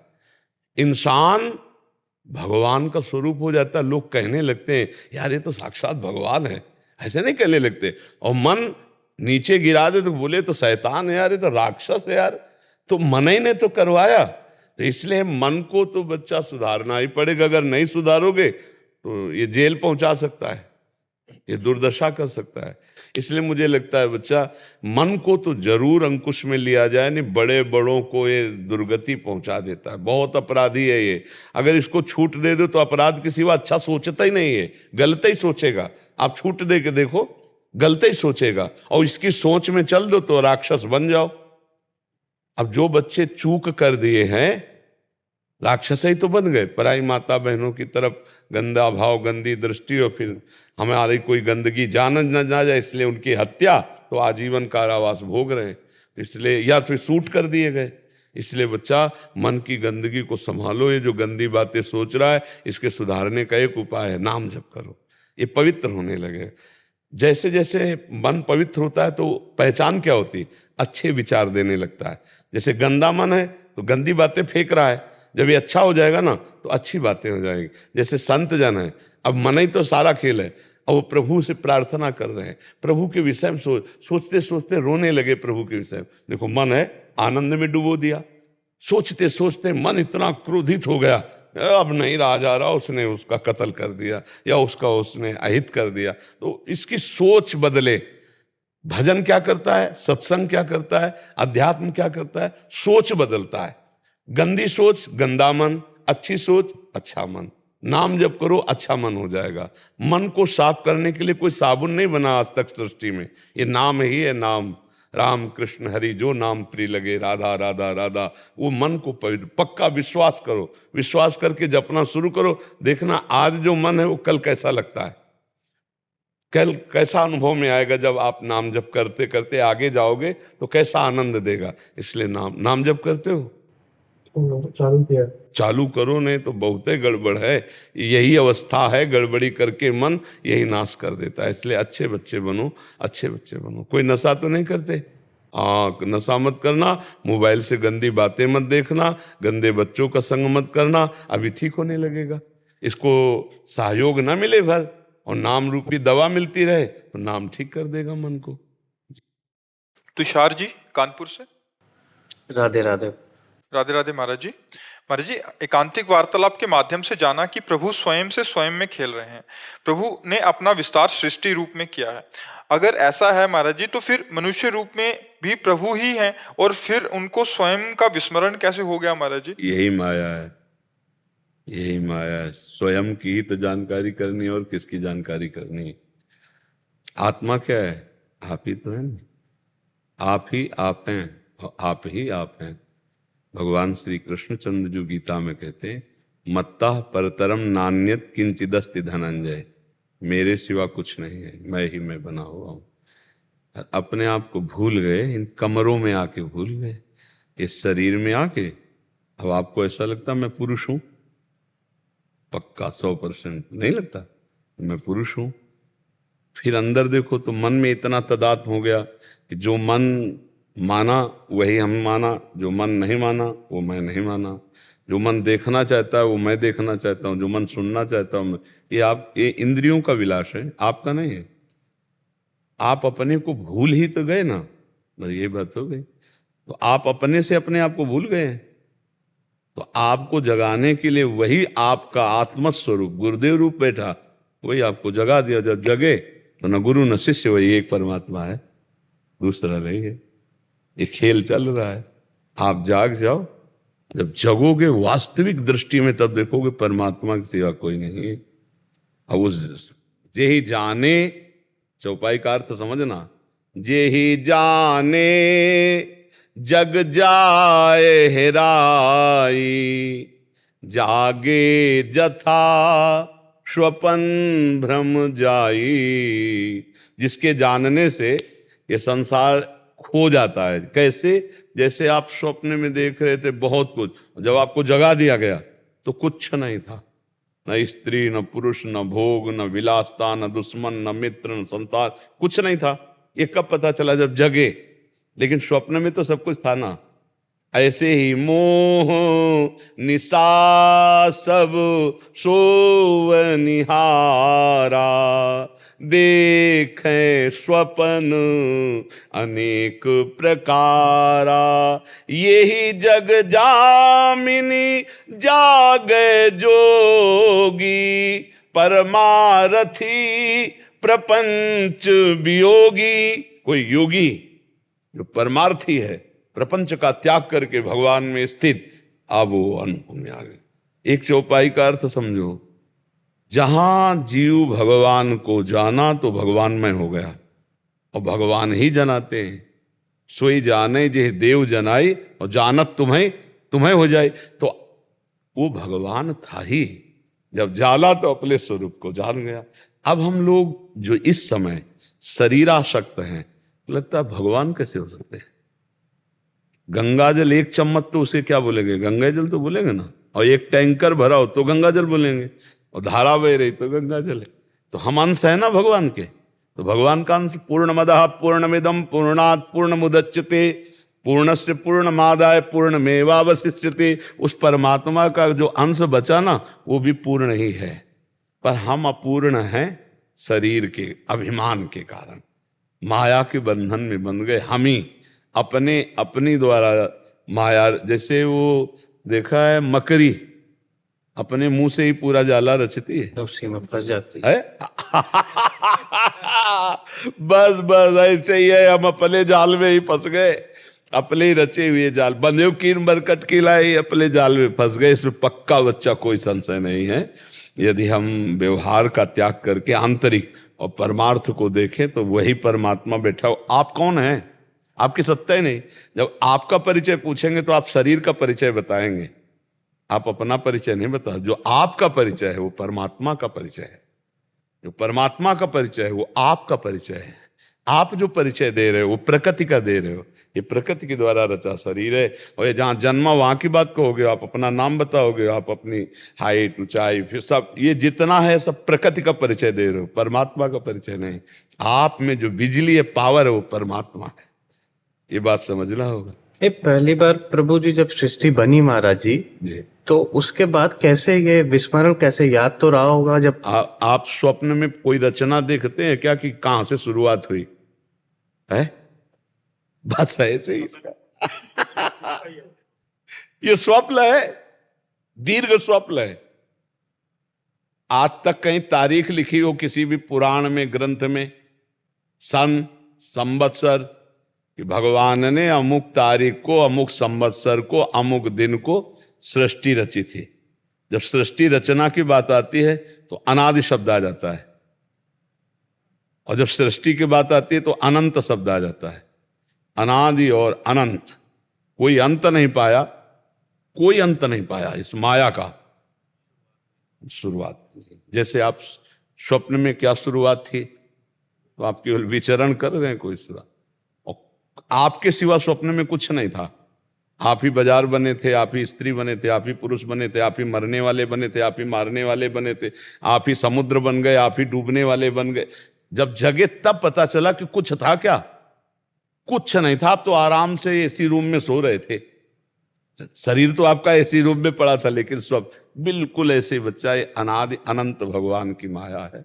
B: इंसान भगवान का स्वरूप हो जाता है। लोग कहने लगते हैं यार ये तो साक्षात भगवान है, ऐसे नहीं कहने लगते। और मन नीचे गिरा दे तो बोले तो शैतान है यार, ये तो राक्षस है यार, तो मन ही ने तो करवाया। तो इसलिए मन को तो बच्चा सुधारना ही पड़ेगा। अगर नहीं सुधारोगे तो ये जेल पहुंचा सकता है, ये दुर्दशा कर सकता है। इसलिए मुझे लगता है बच्चा, मन को तो जरूर अंकुश में लिया जाए, नहीं बड़े बड़ों को ये दुर्गति पहुंचा देता है। बहुत अपराधी है ये, अगर इसको छूट दे दो तो अपराध के सिवा अच्छा सोचता ही नहीं है, गलत ही सोचेगा। आप छूट दे के देखो, गलत ही सोचेगा, और इसकी सोच में चल दो तो राक्षस बन जाओ। अब जो बच्चे चूक कर दिए हैं, राक्षस ही तो बन गए। पराई माता बहनों की तरफ गंदा भाव, गंदी दृष्टि, और फिर हमारी कोई गंदगी जान न जाए इसलिए उनकी हत्या, तो आजीवन कारावास भोग रहे हैं। इसलिए या तो सूट कर दिए गए। इसलिए बच्चा, मन की गंदगी को संभालो। ये जो गंदी बातें सोच रहा है, इसके सुधारने का एक उपाय है, नाम जप करो, ये पवित्र होने लगे। जैसे जैसे मन पवित्र होता है तो पहचान क्या होती, अच्छे विचार देने लगता है। जैसे गंदा मन है तो गंदी बातें फेंक रहा है, जब ये अच्छा हो जाएगा ना तो अच्छी बातें हो जाएंगी। जैसे संत जन है, अब मन ही तो सारा खेल है, अब वो प्रभु से प्रार्थना कर रहे हैं, प्रभु के विषय में सोचते सोचते रोने लगे प्रभु के विषय में। देखो, मन है आनंद में डुबो दिया, सोचते सोचते मन इतना क्रोधित हो गया, अब नहीं रहा जा रहा, उसने उसका कत्ल कर दिया या उसका उसने अहित कर दिया। तो इसकी सोच बदले। भजन क्या करता है, सत्संग क्या करता है, अध्यात्म क्या करता है, सोच बदलता है। गंदी सोच गंदा मन, अच्छी सोच अच्छा मन। नाम जप करो, अच्छा मन हो जाएगा। मन को साफ करने के लिए कोई साबुन नहीं बना आज तक सृष्टि में, ये नाम ही है। नाम राम कृष्ण हरि, जो नाम प्रिय लगे, राधा राधा राधा, वो मन को पवित्र। पक्का विश्वास करो, विश्वास करके जपना शुरू करो, देखना आज जो मन है वो कल कैसा लगता है, कल कैसा अनुभव में आएगा। जब आप नाम जप करते करते आगे जाओगे तो कैसा आनंद देगा। इसलिए नाम जप करते हो, चालू करो, नहीं तो बहुत ही गड़बड़ है। यही अवस्था है, गड़बड़ी करके मन यही नाश कर देता है। इसलिए अच्छे बच्चे बनो, अच्छे बच्चे बनो। कोई नशा तो नहीं करते? हाँ, नशा मत करना, मोबाइल से गंदी बातें मत देखना, गंदे बच्चों का संग मत करना, अभी ठीक होने लगेगा। इसको सहयोग ना मिले भर और नाम रूपी दवा मिलती रहे तो नाम ठीक कर देगा मन को।
C: तुषार जी कानपुर से।
H: राधे राधे।
C: राधे राधे महाराज जी। महाराज जी, एकांतिक वार्तालाप के माध्यम से जाना कि प्रभु स्वयं से स्वयं में खेल रहे हैं। प्रभु ने अपना विस्तार सृष्टि रूप में किया है। अगर ऐसा है महाराज जी, तो फिर मनुष्य रूप में भी प्रभु ही हैं, और फिर उनको स्वयं का विस्मरण कैसे हो गया महाराज जी?
B: यही माया है, यही माया है। स्वयं की ही तो जानकारी करनी और किसकी जानकारी करनी। आत्मा क्या है? आप ही तो है ना, आप ही आप हैं और आप ही आप हैं। भगवान श्री कृष्णचंद्र जो गीता में कहते हैं, मत्ता परतरम नान्यत किंचिदस्ति धनंजय, मेरे सिवा कुछ नहीं है, मैं ही मैं बना हुआ हूँ। अपने आप को भूल गए, इन कमरों में आके भूल गए, इस शरीर में आके। अब आपको ऐसा लगता मैं पुरुष हूँ? पक्का 100% नहीं लगता मैं पुरुष हूँ। फिर अंदर देखो तो मन में इतना तदात्म हो गया कि जो मन माना वही हम माना, जो मन नहीं माना वो मैं नहीं माना, जो मन देखना चाहता है वो मैं देखना चाहता हूँ, जो मन सुनना चाहता हूँ मैं। ये इंद्रियों का विलास है, आपका नहीं है। आप अपने को भूल ही तो गए ना, बस ये बात हो गई। तो आप अपने से अपने आप को भूल गए। तो आपको जगाने के लिए वही आपका आत्मस्वरूप गुरुदेव रूप बैठा, वही आपको जगा दिया। जब जगे तो न गुरु न शिष्य, वही एक परमात्मा है, दूसरा नहीं है। ये खेल चल रहा है, आप जाग जाओ। जब जगोगे वास्तविक दृष्टि में, तब देखोगे परमात्मा की सिवा कोई नहीं है। अब उस यही जाने, चौपाई का अर्थ समझना, जेहि जाने जग जाए हेराई, जागे जथा स्वपन भ्रम जाई। जिसके जानने से ये संसार खो जाता है। कैसे? जैसे आप स्वप्न में देख रहे थे बहुत कुछ, जब आपको जगा दिया गया तो कुछ नहीं था, न स्त्री, न पुरुष, न भोग, न विलासता, न दुश्मन, न मित्र, न संसार, कुछ नहीं था। ये कब पता चला? जब जगे। लेकिन स्वप्न में तो सब कुछ था ना। ऐसे ही मोह निशा सब सोवनिहारा, देखें स्वपन अनेक प्रकारा, यही जग जामिनी जागे जोगी, परमारथी प्रपंच वियोगी। कोई योगी जो परमार्थी है, प्रपंच का त्याग करके भगवान में स्थित, अब वो अनुभव में आ गए। एक चौपाई का अर्थ समझो, जहां जीव भगवान को जाना तो भगवानमय हो गया, और भगवान ही जनाते हैं। सोई जाने जे देव जनाई, और जानत तुम्हें तुम्हें हो जाए। तो वो भगवान था ही, जब जाला तो अपने स्वरूप को जान गया। अब हम लोग जो इस समय शरीरासक्त हैं, लगता है भगवान कैसे हो सकते हैं? गंगा जल एक चम्मच तो उसे क्या बोलेंगे? गंगा जल तो बोलेंगे ना। और एक टैंकर भरा हो तो गंगा जल बोलेंगे, और धारा बह रही तो गंगा जल है। तो हम अंश है ना भगवान के। तो भगवान का अंश पूर्णमदः पूर्णमिदं पूर्णात् पूर्णमुदच्यते पूर्णस्य पूर्णमादाय पूर्णमेवावशिष्यते। उस परमात्मा का जो अंश बचा ना, वो भी पूर्ण ही है। पर हम अपूर्ण हैं शरीर के अभिमान के कारण, माया के बंधन में बंध गए। हम ही अपनी द्वारा माया, जैसे वो देखा है मकड़ी अपने मुंह से ही पूरा जाला रचती है,
H: उसी में फंस जाती है।
B: बस बस ऐसे ही है, हम अपने जाल में ही फंस गए, अपने ही रचे हुए जाल। बंधे कीन बरकट की लाई, अपने जाल में फंस गए। इसमें पक्का बच्चा कोई संशय नहीं है। यदि हम व्यवहार का त्याग करके आंतरिक और परमार्थ को देखें तो वही परमात्मा बैठा हो। आप कौन हैं? आपकी सत्ता ही नहीं। जब आपका परिचय पूछेंगे तो आप शरीर का परिचय बताएंगे, आप अपना परिचय नहीं बता। जो आपका परिचय है वो परमात्मा का परिचय है। जो परमात्मा का परिचय है वो आपका परिचय है। आप जो परिचय दे रहे हो वो प्रकृति का दे रहे हो। ये प्रकृति के द्वारा रचा शरीर है, और ये जहाँ जन्मा वहाँ की बात कहोगे, आप अपना नाम बताओगे, आप अपनी हाइट, ऊंचाई, फिर सब ये जितना है सब प्रकृति का परिचय दे रहे हो, परमात्मा का परिचय नहीं। आप में जो बिजली है, पावर है, वो परमात्मा है। ये बात समझना होगा।
H: ये पहली बार प्रभु जी जब सृष्टि बनी महाराज जी, तो उसके बाद कैसे ये विस्मरण, कैसे याद तो रहा होगा जब
B: आप स्वप्न में कोई रचना देखते हैं क्या कि कहां से शुरुआत हुई है? बस ऐसे ही इसका ये स्वप्न है, दीर्घ स्वप्न है। आज तक कहीं तारीख लिखी हो किसी भी पुराण में, ग्रंथ में, सन, संवत्सर, कि भगवान ने अमुक तारीख को, अमुक संवत्सर को, अमुक दिन को सृष्टि रची थी। जब सृष्टि रचना की बात आती है तो अनादि शब्द आ जाता है, और जब सृष्टि की बात आती है तो अनंत शब्द आ जाता है। अनादि और अनंत, कोई अंत नहीं पाया, कोई अंत नहीं पाया इस माया का। शुरुआत जैसे आप स्वप्न में क्या शुरुआत थी, तो आप केवल विचरण कर रहे हैं, कोई शुरुआत, और आपके सिवा स्वप्न में कुछ नहीं था। आप ही बाजार बने थे, आप ही स्त्री बने थे, आप ही पुरुष बने थे, आप ही मरने वाले बने थे, आप ही मारने वाले बने थे, आप ही समुद्र बन गए, आप ही डूबने वाले बन गए। जब जगे तब पता चला कि कुछ था क्या? कुछ नहीं था। आप तो आराम से एसी रूम में सो रहे थे, शरीर तो आपका एसी रूम में पड़ा था, लेकिन सब बिल्कुल ऐसे बच्चा। ये अनादि अनंत भगवान की माया है।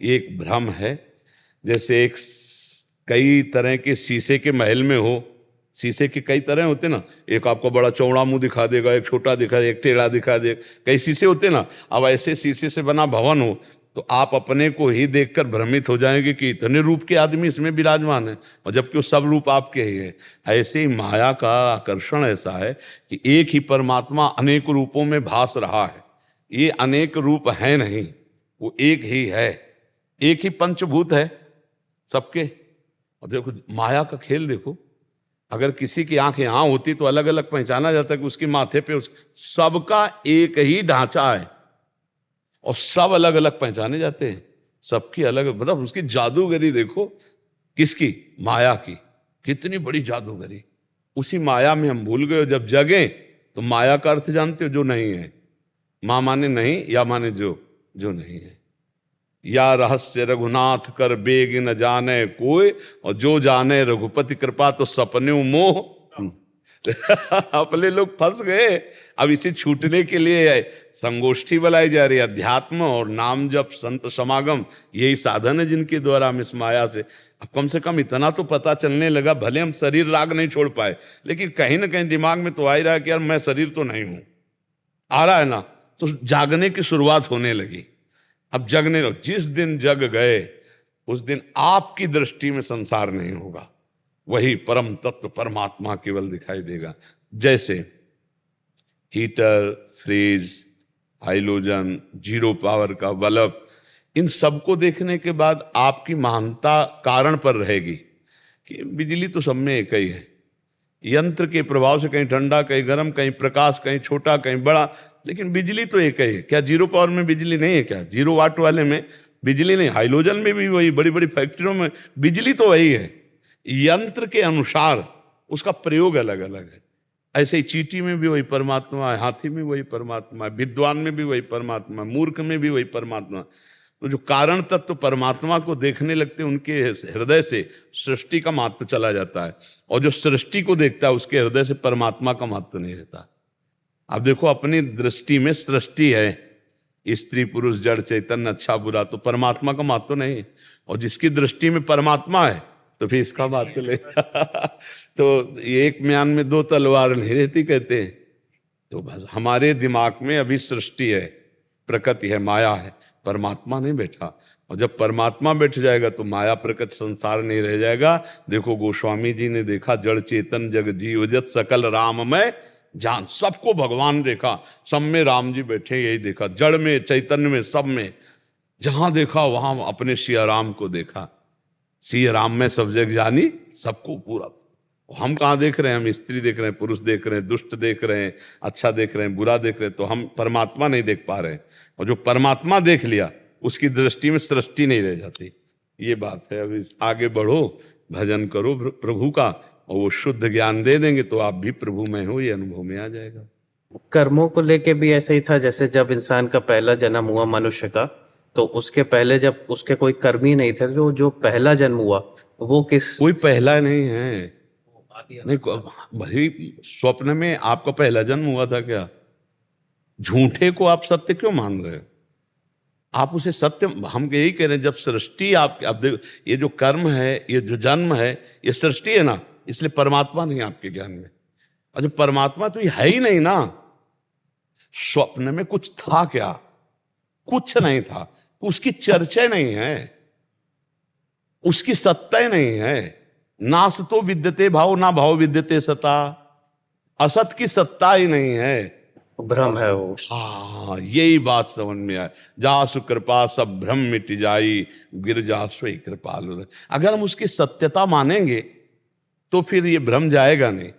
B: एक भ्रम है। जैसे एक कई तरह के शीशे के महल में हो, शीशे के कई तरह होते ना, एक आपको बड़ा चौड़ा मुंह दिखा देगा, एक छोटा दिखा देगा, एक टेढ़ा दिखा देगा, कई शीशे होते ना। अब ऐसे शीशे से बना भवन हो तो आप अपने को ही देखकर भ्रमित हो जाएंगे कि इतने रूप के आदमी इसमें विराजमान है, और जबकि वो सब रूप आपके ही है। ऐसे ही माया का आकर्षण ऐसा है कि एक ही परमात्मा अनेक रूपों में भास रहा है। ये अनेक रूप है नहीं, वो एक ही है। एक ही पंचभूत है सबके, और देखो माया का खेल देखो, अगर किसी की आंख यहां होती तो अलग अलग पहचाना जाता कि उसके माथे पे सबका एक ही ढांचा है और सब अलग अलग पहचाने जाते हैं, सबकी अलग, मतलब उसकी जादूगरी देखो, किसकी? माया की। कितनी बड़ी जादूगरी। उसी माया में हम भूल गए, जब जगे तो माया का अर्थ जानते हो, जो नहीं है। मां माने नहीं, या माने जो नहीं है। या रहस्य रघुनाथ कर बेग न जाने कोई, और जो जाने रघुपति कृपा तो सपने मोह। अपने लोग फंस गए। अब इसे छूटने के लिए संगोष्ठी बुलाई जा रही है, अध्यात्म और नाम जप संत समागम, यही साधन है जिनके द्वारा हम इस माया से, अब कम से कम इतना तो पता चलने लगा। भले हम शरीर राग नहीं छोड़ पाए, लेकिन कहीं ना कहीं दिमाग में तो आ ही रहा है कि यार मैं शरीर तो नहीं हूं, आ रहा है ना, तो जागने की शुरुआत होने लगी। अब जगने लो, जिस दिन जग गए उस दिन आपकी दृष्टि में संसार नहीं होगा, वही परम तत्व परमात्मा केवल दिखाई देगा। जैसे heater, fridge, halogen, zero power का बल्ब, इन सबको देखने के बाद आपकी महानता कारण पर रहेगी कि बिजली तो सब में एक ही है। यंत्र के प्रभाव से कहीं ठंडा, कहीं गर्म, कहीं प्रकाश, कहीं छोटा, कहीं बड़ा, लेकिन बिजली तो एक ही है। क्या जीरो पावर में बिजली नहीं है? क्या जीरो वाट वाले में बिजली नहीं? हाइलोजन में भी वही, बड़ी बड़ी फैक्ट्रियों में बिजली तो वही है, यंत्र के अनुसार उसका प्रयोग अलग अलग है। ऐसे ही चींटी में भी वही परमात्मा है, हाथी में वही परमात्मा है, विद्वान में भी वही परमात्मा है, मूर्ख में भी वही परमात्मा। तो जो कारण तत्व परमात्मा को देखने लगते हैं, उनके हृदय से सृष्टि का महत्व चला जाता है, और जो सृष्टि को देखता है उसके हृदय से परमात्मा का महत्व नहीं रहता। अब देखो, अपनी दृष्टि में सृष्टि है, स्त्री पुरुष जड़ चैतन्य अच्छा बुरा, तो परमात्मा का महत्व नहीं है। और जिसकी दृष्टि में परमात्मा है तो फिर इसका बात तो ले तो एक म्यान में दो तलवार नहीं रहती कहते हैं। तो बस हमारे दिमाग में अभी सृष्टि है, प्रकृति है, माया है, परमात्मा नहीं बैठा। और जब परमात्मा बैठ जाएगा तो माया प्रकृति संसार नहीं रह जाएगा। देखो गोस्वामी जी ने देखा, जड़ चेतन जग जीव जत सकल राम में जान, सबको भगवान देखा, सब में राम जी बैठे, यही देखा, जड़ में, चैतन्य में, सब में, जहां देखा वहां अपने सिया राम को देखा। सिया राम में सब जग जानी, सबको पूरा। हम कहाँ देख रहे हैं? हम स्त्री देख रहे हैं, पुरुष देख रहे हैं, दुष्ट देख रहे हैं, अच्छा देख रहे हैं, बुरा देख रहे हैं, तो हम परमात्मा नहीं देख पा रहे हैं। और जो परमात्मा देख लिया उसकी दृष्टि में सृष्टि नहीं रह जाती। ये बात है। अभी आगे बढ़ो, भजन करो प्रभु का, और वो शुद्ध ज्ञान दे देंगे तो आप भी प्रभु में हो, ये अनुभव में आ जाएगा।
H: कर्मों को लेके भी ऐसे ही था, जैसे जब इंसान का पहला जन्म हुआ मनुष्य का, तो उसके पहले जब उसके कोई कर्म ही नहीं थे, जो पहला जन्म हुआ वो किस,
B: कोई पहला नहीं है। नहीं, भाई स्वप्न में आपका पहला जन्म हुआ था क्या? झूठे को आप सत्य क्यों मान रहे हो? आप उसे सत्य, हम यही कह रहे हैं, जब सृष्टि आप देखो, ये जो कर्म है, ये जो जन्म है, ये सृष्टि है ना, इसलिए परमात्मा नहीं आपके ज्ञान में। और जो परमात्मा तो ये है ही नहीं ना। स्वप्न में कुछ था क्या? कुछ नहीं था, तो उसकी चर्चा नहीं है, उसकी सत्ता ही नहीं है। नास तो विद्यते भाव, ना भाव विद्यते सता, असत की सत्ता ही नहीं है,
H: भ्रम है वो।
B: हाँ, यही बात समझ में आए। जासु कृपा सब भ्रम मिट जाई, गिर जासु कृपालु। अगर हम उसकी सत्यता मानेंगे तो फिर ये भ्रम जाएगा नहीं।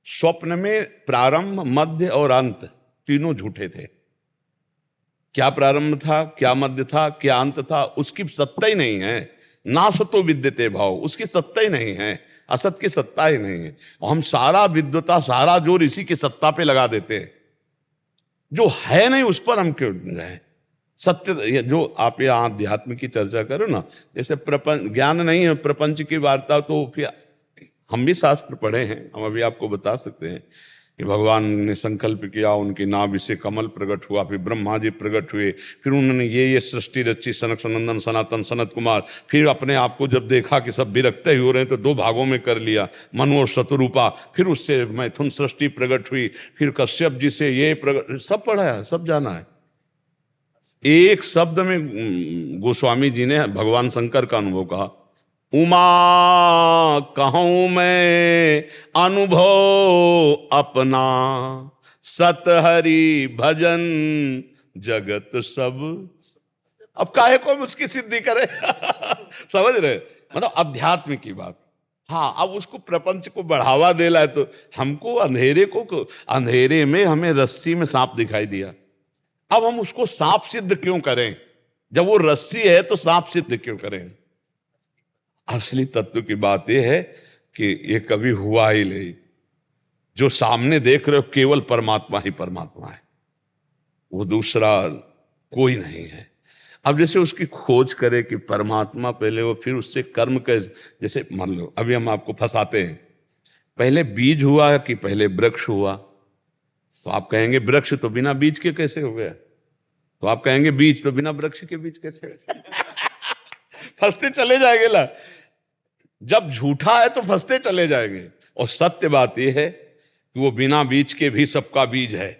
B: स्वप्न में प्रारंभ, मध्य और अंत तीनों झूठे थे। क्या प्रारंभ था, क्या मध्य था, क्या अंत था, उसकी सत्ता ही नहीं है। नासतो विद्यते भाव, उसकी सत्ता ही नहीं है, असत की सत्ता ही नहीं है। और हम सारा विद्वता, सारा जोर इसी की सत्ता पे लगा देते हैं, जो है नहीं उस पर हम क्यों जाए। सत्य, जो आप यहाँ अध्यात्म की चर्चा करो ना, जैसे प्रपंच ज्ञान नहीं है, प्रपंच की वार्ता, तो फिर हम भी शास्त्र पढ़े हैं, हम अभी आपको बता सकते हैं कि भगवान ने संकल्प किया, उनकी नाभि से कमल प्रकट हुआ, फिर ब्रह्मा जी प्रकट हुए, फिर उन्होंने ये सृष्टि रची, सनक सनंदन सनातन सनत कुमार। फिर अपने आप को जब देखा कि सब विरक्ते हो रहे हैं तो दो भागों में कर लिया, मनु और शतरूपा। फिर उससे मैथुन सृष्टि प्रकट हुई, फिर कश्यप जी से ये प्रकट, सब पढ़ा है, सब जाना है। एक शब्द में गोस्वामी जी ने भगवान शंकर का अनुभव कहा, उमा कहूं मैं अनुभव अपना, सत हरि भजन जगत सब। अब काहे को उसकी सिद्धि करे समझ रहे? मतलब अध्यात्म की बात। हाँ, अब उसको प्रपंच को बढ़ावा दे रहा है तो हमको अंधेरे में हमें रस्सी में सांप दिखाई दिया, अब हम उसको सांप सिद्ध क्यों करें? जब वो रस्सी है तो सांप सिद्ध क्यों करें? असली तत्व की बात यह है कि ये कभी हुआ ही नहीं। जो सामने देख रहे हो केवल परमात्मा ही परमात्मा है, वो दूसरा कोई नहीं है। अब जैसे उसकी खोज करे कि परमात्मा पहले वो, फिर उससे कर्म कैसे, जैसे मान लो अभी हम आपको फंसाते हैं, पहले बीज हुआ कि पहले वृक्ष हुआ? तो आप कहेंगे वृक्ष तो बिना बीज के कैसे हो गया? तो आप कहेंगे बीज तो बिना वृक्ष के बीज कैसे हो गया? फंसते चले जाएंगे ला। जब झूठा है तो फंसते चले जाएंगे, और सत्य बात यह है कि वो बिना बीज के भी सबका बीज है,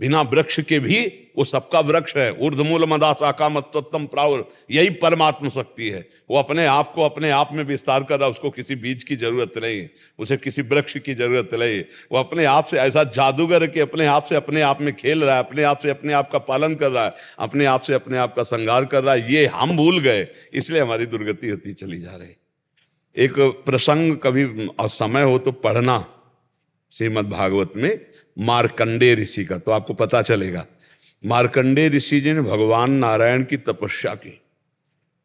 B: बिना वृक्ष के भी वो सबका वृक्ष है। ऊर्ध्वमूल मदा शाखा मत्तम प्रावुर, यही परमात्मा शक्ति है। वो अपने आप को अपने आप में विस्तार कर रहा है, उसको किसी बीज की जरूरत नहीं, उसे किसी वृक्ष की जरूरत नहीं। वो अपने आप से ऐसा जादूगर कि अपने आप से अपने आप में खेल रहा है, अपने आप से अपने आप का पालन कर रहा है, अपने आप से अपने आप का श्रृंगार कर रहा है। ये हम भूल गए, इसलिए हमारी दुर्गति होती चली जा रही। एक प्रसंग कभी समय हो तो पढ़ना श्रीमद् भागवत में मार्कंडेय ऋषि का, तो आपको पता चलेगा। मार्कंडेय ऋषि जी ने भगवान नारायण की तपस्या की,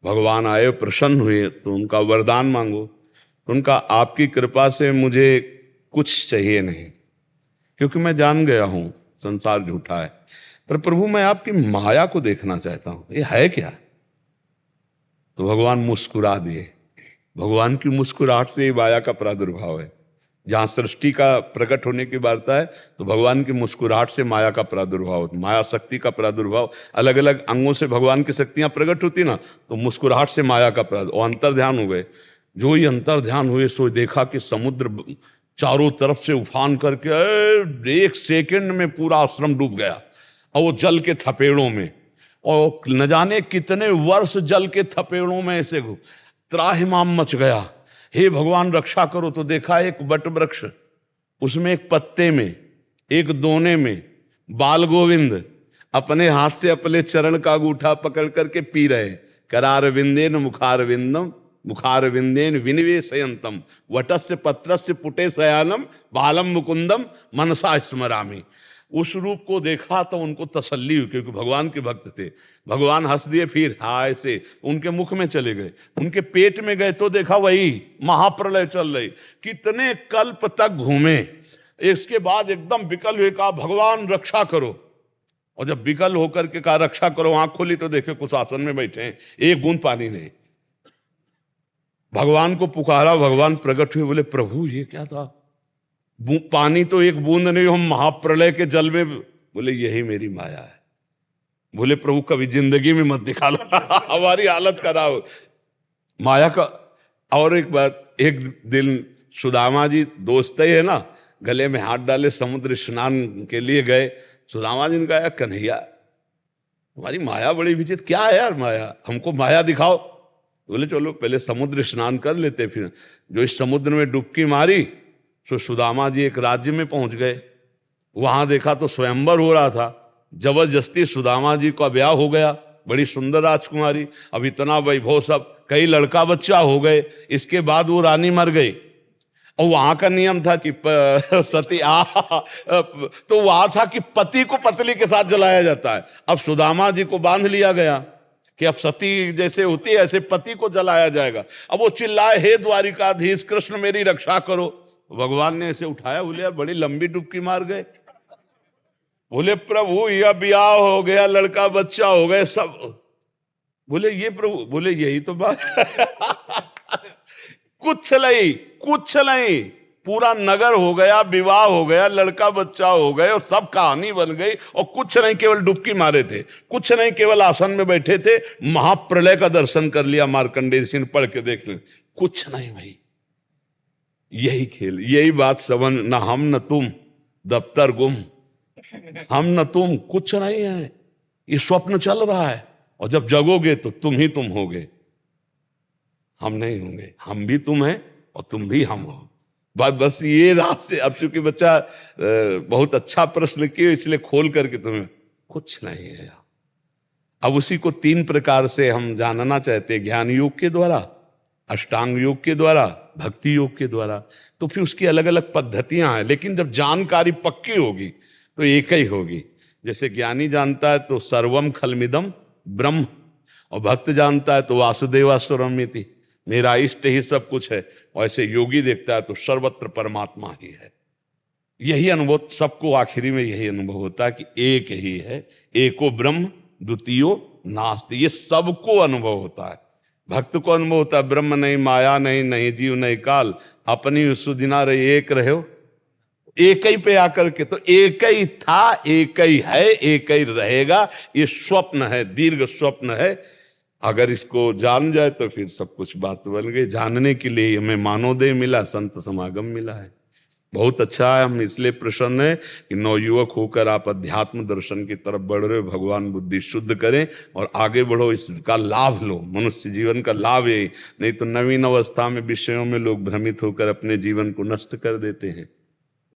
B: भगवान आए, प्रसन्न हुए, तो उनका वरदान मांगो। उनका आपकी कृपा से मुझे कुछ चाहिए नहीं, क्योंकि मैं जान गया हूं संसार झूठा है, पर प्रभु मैं आपकी माया को देखना चाहता हूं, ये है क्या? तो भगवान मुस्कुरा दिए। भगवान की मुस्कुराहट से माया का प्रादुर्भाव है। जहां सृष्टि का प्रकट होने की वार्ता है तो भगवान की मुस्कुराहट से माया का प्रादुर्भाव, माया शक्ति का प्रादुर्भाव। अलग अलग अंगों से भगवान की शक्तियां प्रकट होती ना, तो मुस्कुराहट से माया का प्रादुर्भाव, अंतर ध्यान हो गए। जो ही अंतर ध्यान हुए सो देखा कि समुद्र चारों तरफ से उफान करके 1 सेकंड में पूरा आश्रम डूब गया, और वो जल के थपेड़ों में, और न जाने कितने वर्ष जल के थपेड़ों में से त्राहिमाम मच गया। हे भगवान रक्षा करो। तो देखा एक वट वृक्ष, उसमें एक पत्ते में, एक दोने में बाल गोविंद अपने हाथ से अपने चरण का अंगूठा पकड़ करके पी रहे। करार विंदेन मुखार विंदम मुखार विंदेन विनिवेशयंतम वटस्य पत्रस्य पुटे शयानम बालम मुकुंदम मनसा स्मरामि। उस रूप को देखा तो उनको तसल्ली हुई, क्योंकि भगवान के भक्त थे। भगवान हंस दिए, फिर हाय से उनके मुख में चले गए, उनके पेट में गए तो देखा वही महाप्रलय चल रही। कितने कल्प तक घूमे, इसके बाद एकदम विकल हुए, कहा भगवान रक्षा करो। और जब विकल होकर के कहा रक्षा करो, आंख खोली तो देखे कुछ आसन में बैठे हैं, एक बूंद पानी नहीं। भगवान को पुकारा, भगवान प्रकट हुए, बोले प्रभु ये क्या था? पानी तो एक बूंद नहीं, हम महाप्रलय के जल में। बोले यही मेरी माया है। बोले प्रभु कभी जिंदगी में मत दिखाना हमारी हालत कराओ माया का। और एक बात, एक दिन सुदामा जी दोस्त ही है ना, गले में हाथ डाले समुद्र स्नान के लिए गए। सुदामा जी ने कहा कन्हैया हमारी माया बड़ी विचित्र, क्या है यार माया, हमको माया दिखाओ। बोले चलो पहले समुद्र स्नान कर लेते। फिर जो इस समुद्र में डुबकी मारी, तो सुदामा जी एक राज्य में पहुंच गए। वहां देखा तो स्वयंवर हो रहा था, जबरदस्ती सुदामा जी का ब्याह हो गया, बड़ी सुंदर राजकुमारी। अब इतना वैभव, सब कई लड़का बच्चा हो गए। इसके बाद वो रानी मर गई, और वहां का नियम था कि सती तो वहां था कि पति को पत्नी के साथ जलाया जाता है। अब सुदामा जी को बांध लिया गया कि अब सती जैसे होती है ऐसे पति को जलाया जाएगा। अब वो चिल्लाए, हे द्वारिकाधीश कृष्ण मेरी रक्षा करो। भगवान ने ऐसे उठाया, बोले बड़ी लंबी डुबकी मार गए। बोले प्रभु यह ब्याह हो गया, लड़का बच्चा हो गए सब। बोले ये प्रभु, बोले यही तो बात कुछ नहीं, पूरा नगर हो गया, विवाह हो गया, लड़का बच्चा हो गए, और सब कहानी बन गई। और कुछ नहीं, केवल डुबकी मारे थे, कुछ नहीं, केवल आसन में बैठे थे, महाप्रलय का दर्शन कर लिया। मार्कंडेय ऋषि ने पढ़ के देख ले, कुछ नहीं भाई, यही खेल, यही बात समझ। न हम न तुम, दफ्तर गुम, हम न तुम, कुछ नहीं है, ये स्वप्न चल रहा है। और जब जगोगे तो तुम ही तुम होगे, हम नहीं होंगे। हम भी तुम हैं और तुम भी हम हो। बस ये रात से। अब चूंकि बच्चा बहुत अच्छा प्रश्न किया, इसलिए खोल करके तुम्हें, कुछ नहीं है। अब उसी को 3 प्रकार से हम जानना चाहते हैं, ज्ञान योग के द्वारा, अष्टांग योग के द्वारा, भक्ति योग के द्वारा। तो फिर उसकी अलग अलग पद्धतियां हैं, लेकिन जब जानकारी पक्की होगी तो एक ही होगी। जैसे ज्ञानी जानता है तो सर्वम खलमिदम ब्रह्म, और भक्त जानता है तो वासुदेवा स्वरमिति, मेरा इष्ट ही सब कुछ है। वैसे योगी देखता है तो सर्वत्र परमात्मा ही है। यही अनुभव सबको आखिरी में यही अनुभव होता है कि एक ही है, एको ब्रह्म द्वितीयो नास्ति। ये सबको अनुभव होता है। भक्त को अनुभव होता है ब्रह्म नहीं, माया नहीं, नहीं जीव नहीं काल, अपनी सुदिना रहे एक रहो, एक ही पे आकर के। तो एक ही था, एक ही है, एक ही रहेगा। ये स्वप्न है, दीर्घ स्वप्न है। अगर इसको जान जाए तो फिर सब कुछ बात बन गई। जानने के लिए हमें मानवदेह मिला, संत समागम मिला है। बहुत अच्छा है। हम इसलिए प्रसन्न है कि नवयुवक होकर आप अध्यात्म दर्शन की तरफ बढ़ रहे हो। भगवान बुद्धि शुद्ध करें और आगे बढ़ो, इसका लाभ लो। मनुष्य जीवन का लाभ यही, नहीं तो नवीन अवस्था में विषयों में लोग भ्रमित होकर अपने जीवन को नष्ट कर देते हैं।